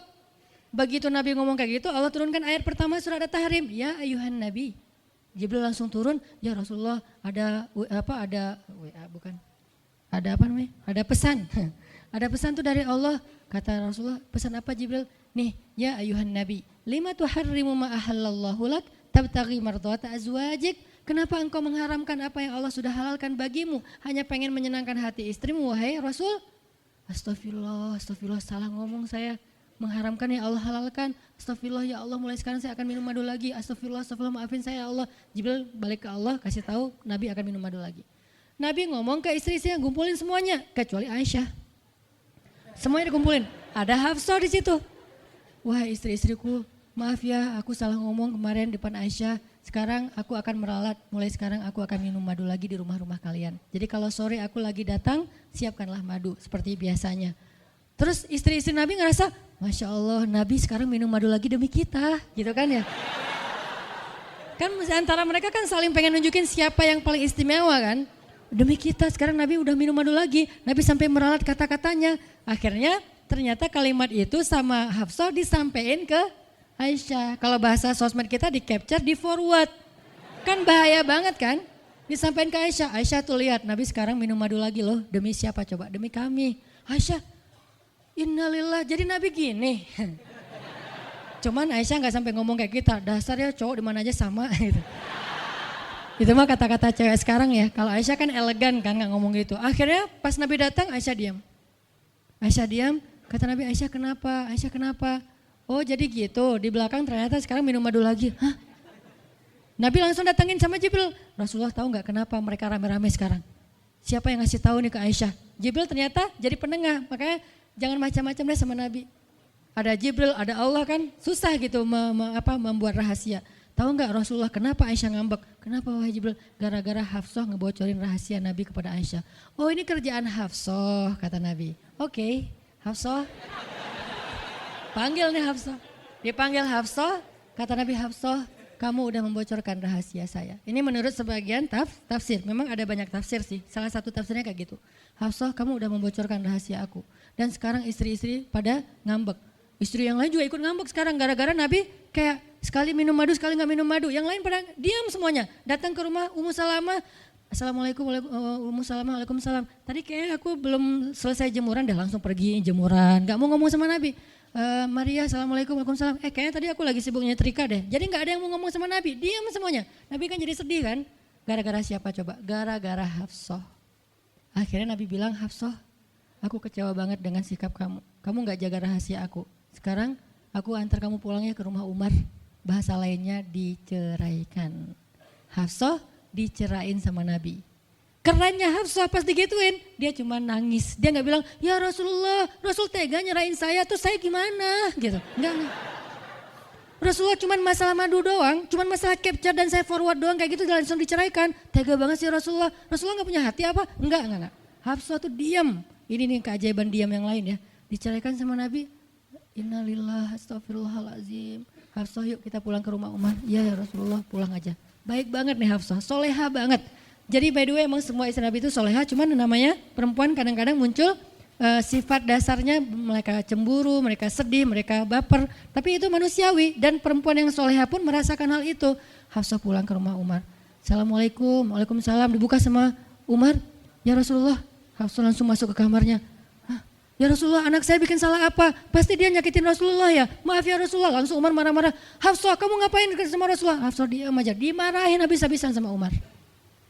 Begitu Nabi ngomong kayak gitu, Allah turunkan ayat pertama surat At-Tahrim, ya ayuhan Nabi, Jibril langsung turun, ya Rasulullah ada WA bukan. Ada apa namanya? Ada pesan. Ada pesan tuh dari Allah. Kata Rasulullah, pesan apa Jibril? Nih, ya ayuhan nabi, lima tuharrimu ma ahallallahu lak tabtaghi mardhata azwajik. Kenapa engkau mengharamkan apa yang Allah sudah halalkan bagimu? Hanya pengen menyenangkan hati istrimu, wahai Rasul? Astagfirullah, astagfirullah, salah ngomong saya. Mengharamkan ya Allah halalkan. Astagfirullah ya Allah, mulai sekarang saya akan minum madu lagi. Astagfirullah, astagfirullah, maafin saya ya Allah. Jibril balik ke Allah, kasih tahu Nabi akan minum madu lagi. Nabi ngomong ke istri-istrinya, kumpulin semuanya kecuali Aisyah. Semuanya dikumpulin. Ada Hafsah di situ. Wah istri-istriku, maaf ya aku salah ngomong kemarin depan Aisyah. Sekarang aku akan meralat, mulai sekarang aku akan minum madu lagi di rumah-rumah kalian. Jadi kalau sore aku lagi datang, siapkanlah madu seperti biasanya. Terus istri-istri Nabi ngerasa, Masya Allah Nabi sekarang minum madu lagi demi kita, gitu kan ya. Kan antara mereka kan saling pengen nunjukin siapa yang paling istimewa kan. Demi kita sekarang Nabi udah minum madu lagi, Nabi sampai meralat kata-katanya. Akhirnya ternyata kalimat itu sama Hafsah disampaikan ke Aisyah. Kalau bahasa sosmed kita di capture, di forward. Kan bahaya banget kan. Disampaikan ke Aisyah. Aisyah tuh lihat Nabi sekarang minum madu lagi loh. Demi siapa coba? Demi kami. Aisyah, innalillah, jadi Nabi gini. Cuman Aisyah gak sampai ngomong kayak kita. Dasarnya cowok di mana aja sama gitu. Itu mah kata-kata cewek sekarang ya. Kalau Aisyah kan elegan kan gak ngomong gitu. Akhirnya pas Nabi datang Aisyah diam. Aisyah diam. Kata Nabi, Aisyah kenapa? Aisyah kenapa? Oh jadi gitu, di belakang ternyata sekarang minum madu lagi. Hah? Nabi langsung datangin sama Jibril. Rasulullah tahu nggak kenapa mereka rame-rame sekarang? Siapa yang ngasih tahu nih ke Aisyah? Jibril ternyata jadi penengah, makanya jangan macam-macam deh sama Nabi. Ada Jibril, ada Allah kan, susah gitu membuat rahasia. Tahu nggak Rasulullah kenapa Aisyah ngambek? Kenapa wahai Jibril? Gara-gara Hafsah ngebocorin rahasia Nabi kepada Aisyah. Oh ini kerjaan Hafsah, kata Nabi. Oke, Hafsah. Panggil nih Hafsah. Dipanggil Hafsah, kata Nabi, Hafsah, kamu udah membocorkan rahasia saya. Ini menurut sebagian tafsir, memang ada banyak tafsir sih. Salah satu tafsirnya kayak gitu. Hafsah, kamu udah membocorkan rahasia aku. Dan sekarang istri-istri pada ngambek. Istri yang lain juga ikut ngambek sekarang gara-gara Nabi kayak sekali minum madu, sekali gak minum madu. Yang lain pada diam semuanya. Datang ke rumah Ummu Salamah. Assalamualaikum, Ummu Salamah, waalaikumsalam. Tadi kayak aku belum selesai jemuran, dah langsung pergi jemuran. Gak mau ngomong sama Nabi. Maria, assalamualaikum, waalaikumsalam. Kayaknya tadi aku lagi sibuk nyetrika deh. Jadi gak ada yang mau ngomong sama Nabi, diam semuanya. Nabi kan jadi sedih kan. Gara-gara siapa coba? Gara-gara Hafsah. Akhirnya Nabi bilang, Hafsah, aku kecewa banget dengan sikap kamu. Kamu gak jaga rahasia aku. Sekarang aku antar kamu pulangnya ke rumah Umar. Bahasa lainnya diceraikan. Hafsah dicerain sama Nabi. Kerennya Hafsah pas digituin, dia cuma nangis. Dia gak bilang, ya Rasulullah, Rasul tega nyerahin saya, terus saya gimana? Gitu. Enggak. Rasulullah cuma masalah madu doang, cuma masalah capture dan saya forward doang kayak gitu langsung diceraikan. Tega banget sih Rasulullah. Rasulullah gak punya hati apa? Enggak. Hafsah tuh diam. Ini nih keajaiban diam yang lain ya. Diceraikan sama Nabi. Innalillah, astagfirullahaladzim. Hafsah yuk kita pulang ke rumah Umar. Iya ya Rasulullah, pulang aja. Baik banget nih Hafsah, soleha banget. Jadi by the way emang semua istri Nabi itu soleha, cuman namanya perempuan kadang-kadang muncul sifat dasarnya mereka cemburu, mereka sedih, mereka baper. Tapi itu manusiawi dan perempuan yang soleha pun merasakan hal itu. Hafsah pulang ke rumah Umar. Assalamualaikum, waalaikumsalam, dibuka sama Umar. Ya Rasulullah, Hafsah langsung masuk ke kamarnya. Ya Rasulullah, anak saya bikin salah apa? Pasti dia nyakitin Rasulullah ya. Maaf ya Rasulullah. Langsung Umar marah-marah. Hafsah, kamu ngapain sama Rasulullah? Hafsah diam aja, dimarahin habis-habisan sama Umar.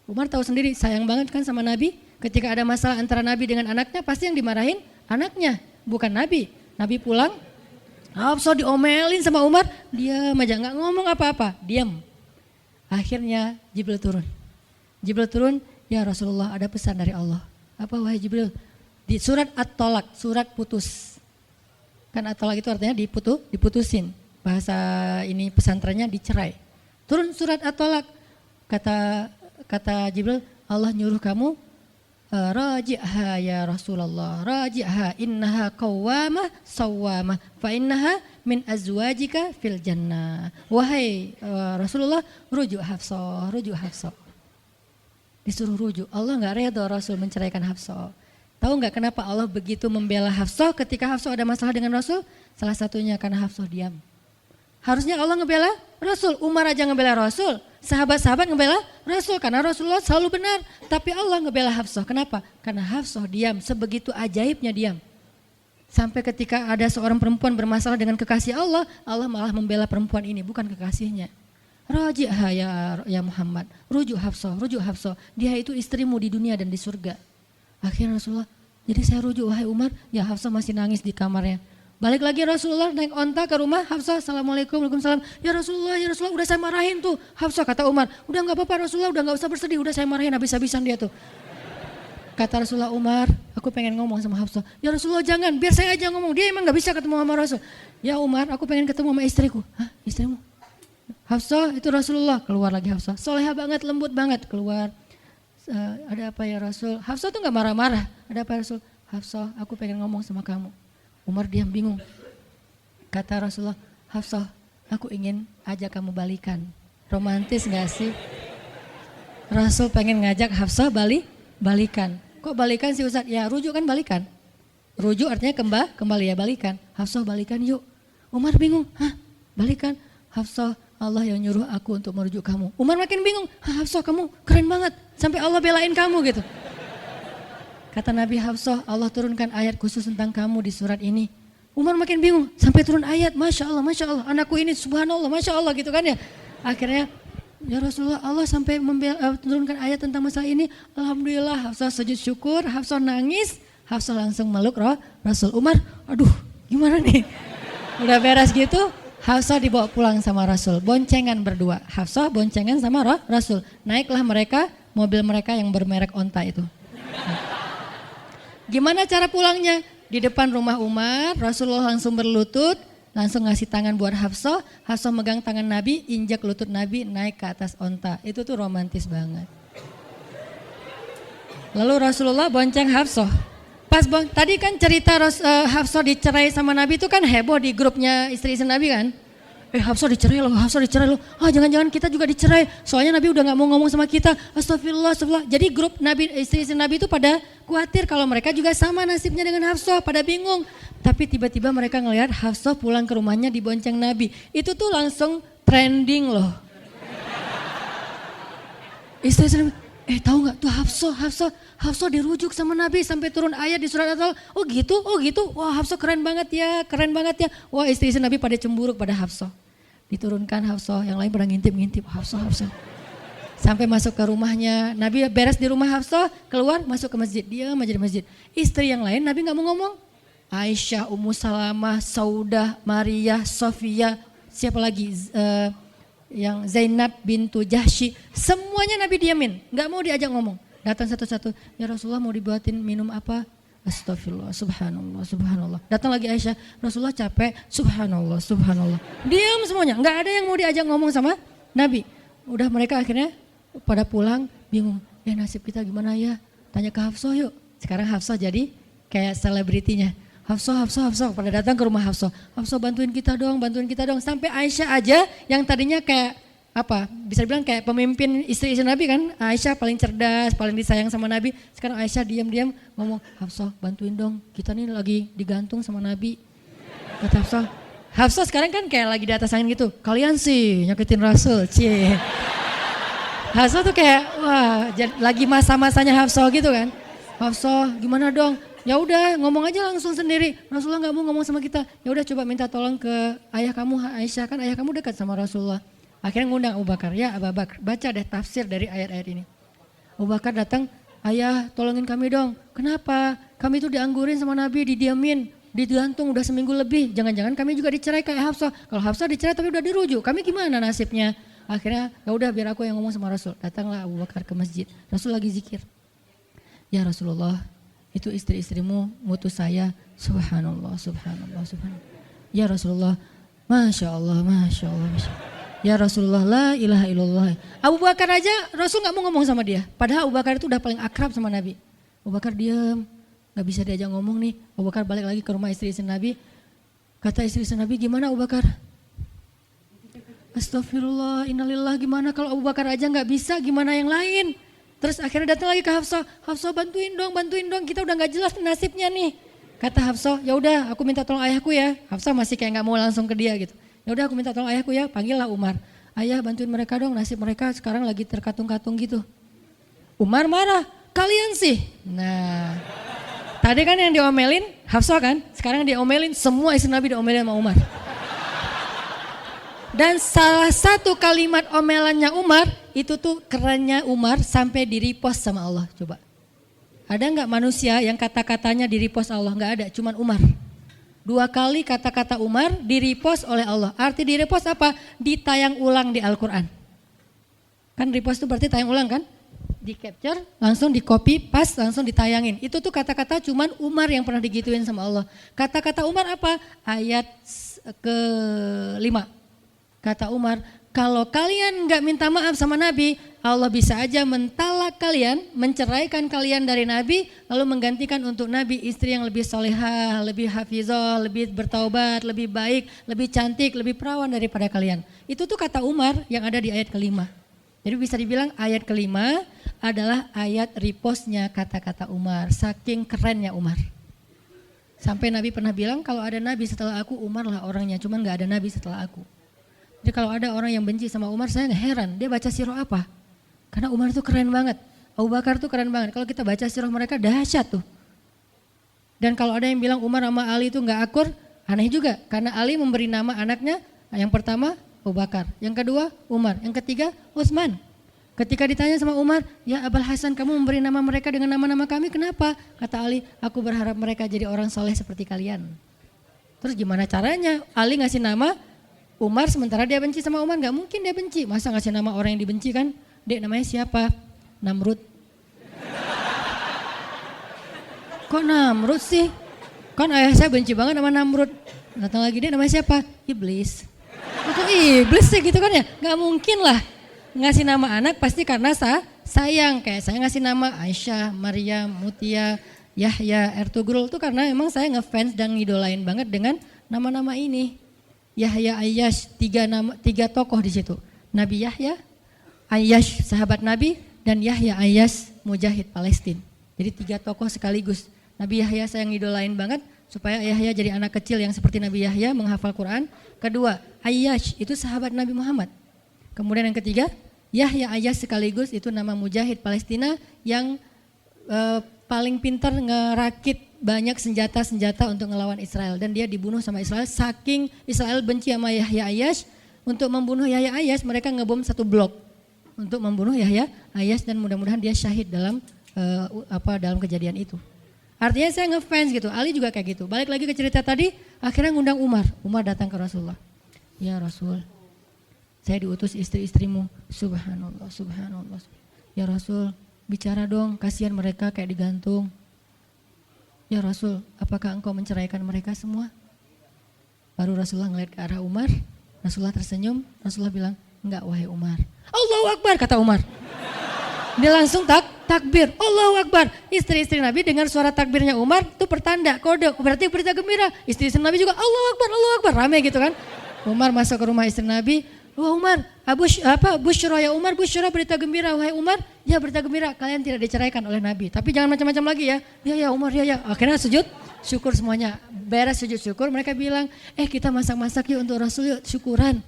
Umar tahu sendiri sayang banget kan sama Nabi. Ketika ada masalah antara Nabi dengan anaknya, pasti yang dimarahin anaknya, bukan Nabi. Nabi pulang, Hafsah diomelin sama Umar, diam aja, nggak ngomong apa-apa, diam. Akhirnya Jibril turun. Jibril turun, ya Rasulullah ada pesan dari Allah. Apa wahai Jibril? Di surat At-Tolak, surat putus. Kan At-Tolak itu artinya diputusin. Bahasa ini pesantrennya dicerai. Turun surat At-Tolak. Kata Jibril, Allah nyuruh kamu raji'ha ya Rasulullah, raji'ha innaha qawwamah sawwamah fa innaha min azwajika fil jannah. Wahai Rasulullah, rujuk Hafsah, rujuk Hafsah. Disuruh rujuk. Allah enggak redha Rasul menceraikan Hafsah. Tahu enggak kenapa Allah begitu membela Hafsah ketika Hafsah ada masalah dengan Rasul? Salah satunya karena Hafsah diam. Harusnya Allah ngebela Rasul. Umar aja ngebela Rasul. Sahabat-sahabat ngebela Rasul karena Rasulullah selalu benar. Tapi Allah ngebela Hafsah. Kenapa? Karena Hafsah diam, sebegitu ajaibnya diam. Sampai ketika ada seorang perempuan bermasalah dengan kekasih Allah, Allah malah membela perempuan ini, bukan kekasihnya. Raji'ha ya Muhammad, rujuk Hafsah, rujuk Hafsah. Dia itu istrimu di dunia dan di surga. Akhirnya Rasulullah, jadi saya rujuk wahai Umar, ya Hafsah masih nangis di kamarnya. Balik lagi Rasulullah naik onta ke rumah Hafsah, assalamualaikum, waalaikumsalam. Ya Rasulullah, udah saya marahin tuh. Hafsah kata Umar, udah gak apa-apa Rasulullah, udah gak usah bersedih, udah saya marahin habis-habisan dia tuh. Kata Rasulullah, Umar, aku pengen ngomong sama Hafsah. Ya Rasulullah jangan, biar saya aja ngomong. Dia emang gak bisa ketemu sama Rasul. Ya Umar, aku pengen ketemu sama istriku. Hah, istrimu? Hafsah, itu Rasulullah. Keluar lagi Hafsah. Soleha banget, lembut banget. Keluar. Ada apa ya Rasul? Hafsah tuh gak marah-marah. Ada apa ya Rasul? Hafsah, aku pengen ngomong sama kamu. Umar diam bingung. Kata Rasulullah, Hafsah, aku ingin ajak kamu balikan. Romantis gak sih? Rasul pengen ngajak Hafsah balikan. Kok balikan sih Ustaz? Ya rujuk kan balikan. Rujuk artinya kembali ya balikan. Hafsah balikan yuk. Umar bingung. Hah balikan? Hafsah, Allah yang nyuruh aku untuk merujuk kamu. Umar makin bingung. Hafsah kamu keren banget. Sampai Allah belain kamu gitu. Kata Nabi Hafsah, Allah turunkan ayat khusus tentang kamu di surat ini. Umar makin bingung. Sampai turun ayat. Masya Allah anakku ini subhanallah Masya Allah gitu kan ya. Akhirnya ya Rasulullah, Allah sampai menurunkan ayat tentang masalah ini. Alhamdulillah, Hafsah sujud syukur, Hafsah nangis, Hafsah langsung meluk Rasul. Umar, aduh gimana nih? Udah beres gitu, Hafsah dibawa pulang sama Rasul. Boncengan berdua, Hafsah boncengan sama Rasul. Naiklah mereka, mobil mereka yang bermerek onta itu. Gimana cara pulangnya? Di depan rumah Umar, Rasulullah langsung berlutut, langsung ngasih tangan buat Hafsah, Hafsah megang tangan Nabi, injak lutut Nabi, naik ke atas onta. Itu tuh romantis banget. Lalu Rasulullah bonceng Hafsah. Tadi kan cerita Hafsah dicerai sama Nabi itu kan heboh di grupnya istri-istri Nabi kan. Hafsah dicerai loh. Jangan-jangan kita juga dicerai. Soalnya Nabi udah gak mau ngomong sama kita. Astagfirullah. Jadi grup Nabi, istri-istri Nabi itu pada khawatir kalau mereka juga sama nasibnya dengan Hafsah. Pada bingung. Tapi tiba-tiba mereka ngelihat Hafsah pulang ke rumahnya dibonceng Nabi. Itu tuh langsung trending loh. Istri-istri Nabi, tahu gak tuh Hafsah dirujuk sama Nabi sampai turun ayat di surat At-Talaq. Oh gitu. Wah Hafsah keren banget ya. Wah istri-istri Nabi pada cemburu pada Hafsah. Diturunkan Hafsah, yang lain pada ngintip Hafsah. Sampai masuk ke rumahnya, Nabi beres di rumah Hafsah, keluar masuk ke masjid, dia aja di masjid. Istri yang lain Nabi gak mau ngomong. Aisyah, Ummu Salamah, Saudah, Maria, Sofia, siapa lagi? Yang Zainab bintu Jahsy, semuanya Nabi diamin, gak mau diajak ngomong. Datang satu-satu, ya Rasulullah mau dibuatin minum apa? Astagfirullah, subhanallah. Datang lagi Aisyah, Rasulullah capek, subhanallah. Diam semuanya, gak ada yang mau diajak ngomong sama Nabi. Udah mereka akhirnya pada pulang bingung, nasib kita gimana ya? Tanya ke Hafsah yuk. Sekarang Hafsah jadi kayak selebritinya. Hafsah, pada datang ke rumah Hafsah. Hafsah bantuin kita dong. Sampai Aisyah aja yang tadinya kayak bisa dibilang kayak pemimpin istri-istri Nabi kan. Aisyah paling cerdas, paling disayang sama Nabi. Sekarang Aisyah diam-diam ngomong, Hafsah bantuin dong, kita nih lagi digantung sama Nabi. Kata Hafsah sekarang kan kayak lagi di atas angin gitu. Kalian sih nyakitin Rasul, cie. Hafsah tuh kayak wah lagi masa-masanya Hafsah gitu kan. Hafsah gimana dong? Ya udah ngomong aja langsung sendiri. Rasulullah nggak mau ngomong sama kita. Ya udah coba minta tolong ke ayah kamu Aisyah, kan ayah kamu dekat sama Rasulullah. Akhirnya ngundang Abu Bakar. Ya Abu Bakar, baca deh tafsir dari ayat-ayat ini. Abu Bakar datang, ayah tolongin kami dong. Kenapa? Kami tuh dianggurin sama Nabi, didiamin, digantung udah seminggu lebih. Jangan-jangan kami juga dicerai kayak Hafsah. Kalau Hafsah dicerai tapi udah dirujuk, kami gimana nasibnya? Akhirnya ya udah biar aku yang ngomong sama Rasul. Datanglah Abu Bakar ke masjid. Rasul lagi zikir. Ya Rasulullah, itu istri-istrimu ngutus saya. Subhanallah. Ya Rasulullah, Masya Allah. Ya Rasulullah, la ilaha illallah. Abu Bakar aja Rasul gak mau ngomong sama dia. Padahal Abu Bakar itu udah paling akrab sama Nabi. Abu Bakar diam, gak bisa diajak ngomong nih. Abu Bakar balik lagi ke rumah istri-istri Nabi. Kata istri-istri Nabi, gimana Abu Bakar? Astagfirullah, innalillah, gimana kalau Abu Bakar aja gak bisa, gimana yang lain? Terus akhirnya datang lagi ke Hafsah. Hafsah bantuin dong, kita udah gak jelas nasibnya nih. Kata Hafsah, ya udah aku minta tolong ayahku ya. Hafsah masih kayak gak mau langsung ke dia gitu. Ya udah aku minta tolong ayahku ya, panggillah Umar. Ayah bantuin mereka dong, nasib mereka sekarang lagi terkatung-katung gitu. Umar marah, kalian sih. Nah, tadi kan yang diomelin Hafsah kan, sekarang diomelin semua istri Nabi diomelin sama Umar. Dan salah satu kalimat omelannya Umar, itu tuh kerennya Umar sampai di-repost sama Allah. Coba. Ada nggak manusia yang kata-katanya di-repost Allah? Nggak ada, cuman Umar. 2 kali kata-kata Umar di-repost oleh Allah. Arti di-repost apa? Ditayang ulang di Al-Quran. Kan repost itu berarti tayang ulang kan? Di capture, langsung di copy, paste, langsung ditayangin. Itu tuh kata-kata cuman Umar yang pernah digituin sama Allah. Kata-kata Umar apa? Ayat ke-5. Kata Umar, kalau kalian nggak minta maaf sama Nabi, Allah bisa aja mentalak kalian, menceraikan kalian dari Nabi, lalu menggantikan untuk Nabi istri yang lebih solehah, lebih hafizah, lebih bertaubat, lebih baik, lebih cantik, lebih perawan daripada kalian. Itu tuh kata Umar yang ada di ayat ke-5. Jadi bisa dibilang ayat ke-5 adalah ayat repostnya kata-kata Umar, saking kerennya Umar. Sampai Nabi pernah bilang kalau ada Nabi setelah aku, Umar lah orangnya, cuman gak ada Nabi setelah aku. Jadi kalau ada orang yang benci sama Umar, saya heran, dia baca sirah apa? Karena Umar tuh keren banget, Abu Bakar tuh keren banget. Kalau kita baca sirah mereka dahsyat tuh. Dan kalau ada yang bilang Umar sama Ali itu gak akur, aneh juga. Karena Ali memberi nama anaknya, yang pertama Abu Bakar, yang kedua Umar, yang ketiga Utsman. Ketika ditanya sama Umar, ya Abul Hasan kamu memberi nama mereka dengan nama-nama kami, kenapa? Kata Ali, aku berharap mereka jadi orang soleh seperti kalian. Terus gimana caranya? Ali ngasih nama Umar sementara dia benci sama Umar, gak mungkin dia benci. Masa ngasih nama orang yang dibenci kan? Dek namanya siapa? Namrud. Kok Namrud sih? Kan ayah saya benci banget sama Namrud. Datang lagi, dek namanya siapa? Iblis. Kok iblis sih gitu kan ya? Gak mungkin lah. Ngasih nama anak pasti karena sayang. Kayak saya ngasih nama Aisyah, Maryam, Mutia, Yahya, Ertugrul. Itu karena emang saya ngefans dan ngidolain banget dengan nama-nama ini. Yahya, Ayyash, 3 tokoh di situ. Nabi Yahya, Ayyash sahabat Nabi, dan Yahya Ayyash mujahid Palestina. Jadi 3 tokoh sekaligus. Nabi Yahya saya ngidolain banget supaya Yahya jadi anak kecil yang seperti Nabi Yahya menghafal Quran. Kedua, Ayyash itu sahabat Nabi Muhammad. Kemudian yang ketiga, Yahya Ayyash sekaligus itu nama mujahid Palestina yang paling pintar ngerakit banyak senjata-senjata untuk ngelawan Israel, dan dia dibunuh sama Israel. Saking Israel benci sama Yahya Ayyash, untuk membunuh Yahya Ayyash mereka ngebom 1 blok untuk membunuh Yahya Ayyash, dan mudah-mudahan dia syahid dalam dalam kejadian itu. Artinya saya ngefans gitu. Ali juga kayak gitu. Balik lagi ke cerita tadi, akhirnya ngundang Umar. Umar datang ke Rasulullah. Ya Rasul, saya diutus istri-istrimu. Subhanallah, subhanallah. Ya Rasul, bicara dong, kasihan mereka kayak digantung. Ya Rasul, apakah engkau menceraikan mereka semua? Baru Rasulullah ngeliat ke arah Umar, Rasulullah tersenyum, Rasulullah bilang, enggak wahai Umar. Allahu Akbar, kata Umar. Dia langsung takbir, Allahu Akbar. Istri-istri Nabi dengar suara takbirnya Umar, itu pertanda, kode, berarti berita gembira. Istri-istri Nabi juga Allahu Akbar, rame gitu kan. Umar masuk ke rumah istri Nabi, wah Umar, Busyra ya Umar, Busyra berita gembira, wahai Umar, ya berita gembira, kalian tidak diceraikan oleh Nabi. Tapi jangan macam-macam lagi ya. Ya Umar, ya. Akhirnya sujud syukur semuanya. Beres sujud syukur, mereka bilang, kita masak-masak yuk untuk Rasul yuk, syukuran.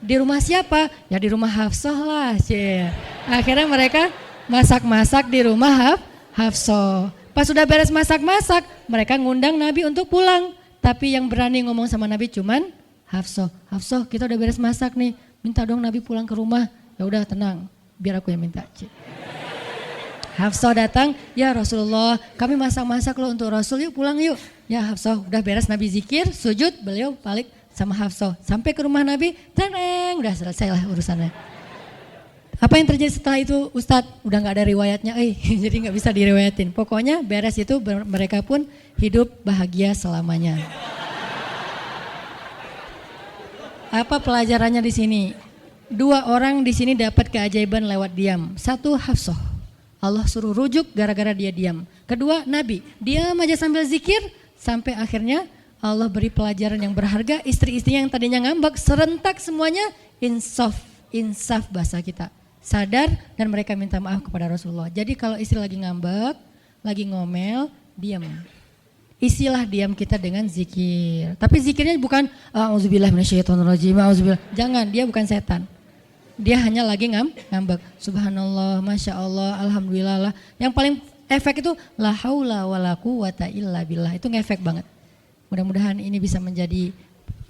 Di rumah siapa? Ya di rumah Hafsah lah. Akhirnya mereka masak-masak di rumah Hafsah. Pas sudah beres masak-masak, mereka ngundang Nabi untuk pulang. Tapi yang berani ngomong sama Nabi cuman Hafsah, kita udah beres masak nih, minta dong Nabi pulang ke rumah. Ya udah tenang, biar aku yang minta. Hafsah datang, ya Rasulullah, kami masak-masak loh untuk Rasul, yuk pulang yuk. Ya Hafsah, udah beres Nabi zikir, sujud, beliau balik sama Hafsah. Sampai ke rumah Nabi, tenang, udah selesai lah urusannya. Apa yang terjadi setelah itu Ustadz? Udah gak ada riwayatnya, jadi gak bisa diriwayatin. Pokoknya beres itu mereka pun hidup bahagia selamanya. Apa pelajarannya di sini? 2 orang di sini dapat keajaiban lewat diam. 1 Hafsah, Allah suruh rujuk gara-gara dia diam. Kedua Nabi, diam aja sambil zikir, sampai akhirnya Allah beri pelajaran yang berharga. Istri-istri yang tadinya ngambek serentak semuanya insaf bahasa kita, sadar dan mereka minta maaf kepada Rasulullah. Jadi kalau istri lagi ngambek, lagi ngomel, diam. isilah diam kita dengan zikir. Tapi zikirnya bukan auzubillah minasyaitonirrajim, auzubillah. Jangan, dia bukan setan. Dia hanya lagi ngambek. Subhanallah, masya Allah, alhamdulillah lah. Yang paling efek itu la haula wala quwata illa billah. Itu ngefek banget. Mudah-mudahan ini bisa menjadi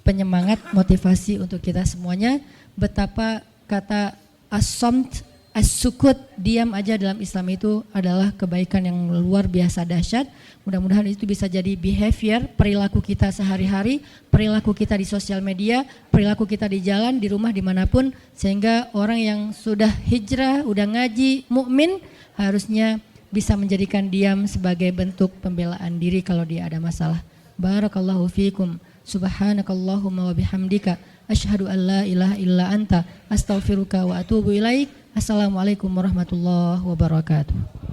penyemangat, motivasi untuk kita semuanya. Betapa kata as-samt, as-sukut, diam aja dalam Islam itu adalah kebaikan yang luar biasa dahsyat. Mudah-mudahan itu bisa jadi behavior, perilaku kita sehari-hari, perilaku kita di sosial media, perilaku kita di jalan, di rumah, dimanapun. Sehingga orang yang sudah hijrah, udah ngaji, mukmin harusnya bisa menjadikan diam sebagai bentuk pembelaan diri kalau dia ada masalah. Barakallahu fiikum, subhanakallahumma wa bihamdika, asyhadu an la ilaha illa anta, astaghfiruka wa atubu ilaik. Assalamualaikum warahmatullahi wabarakatuh.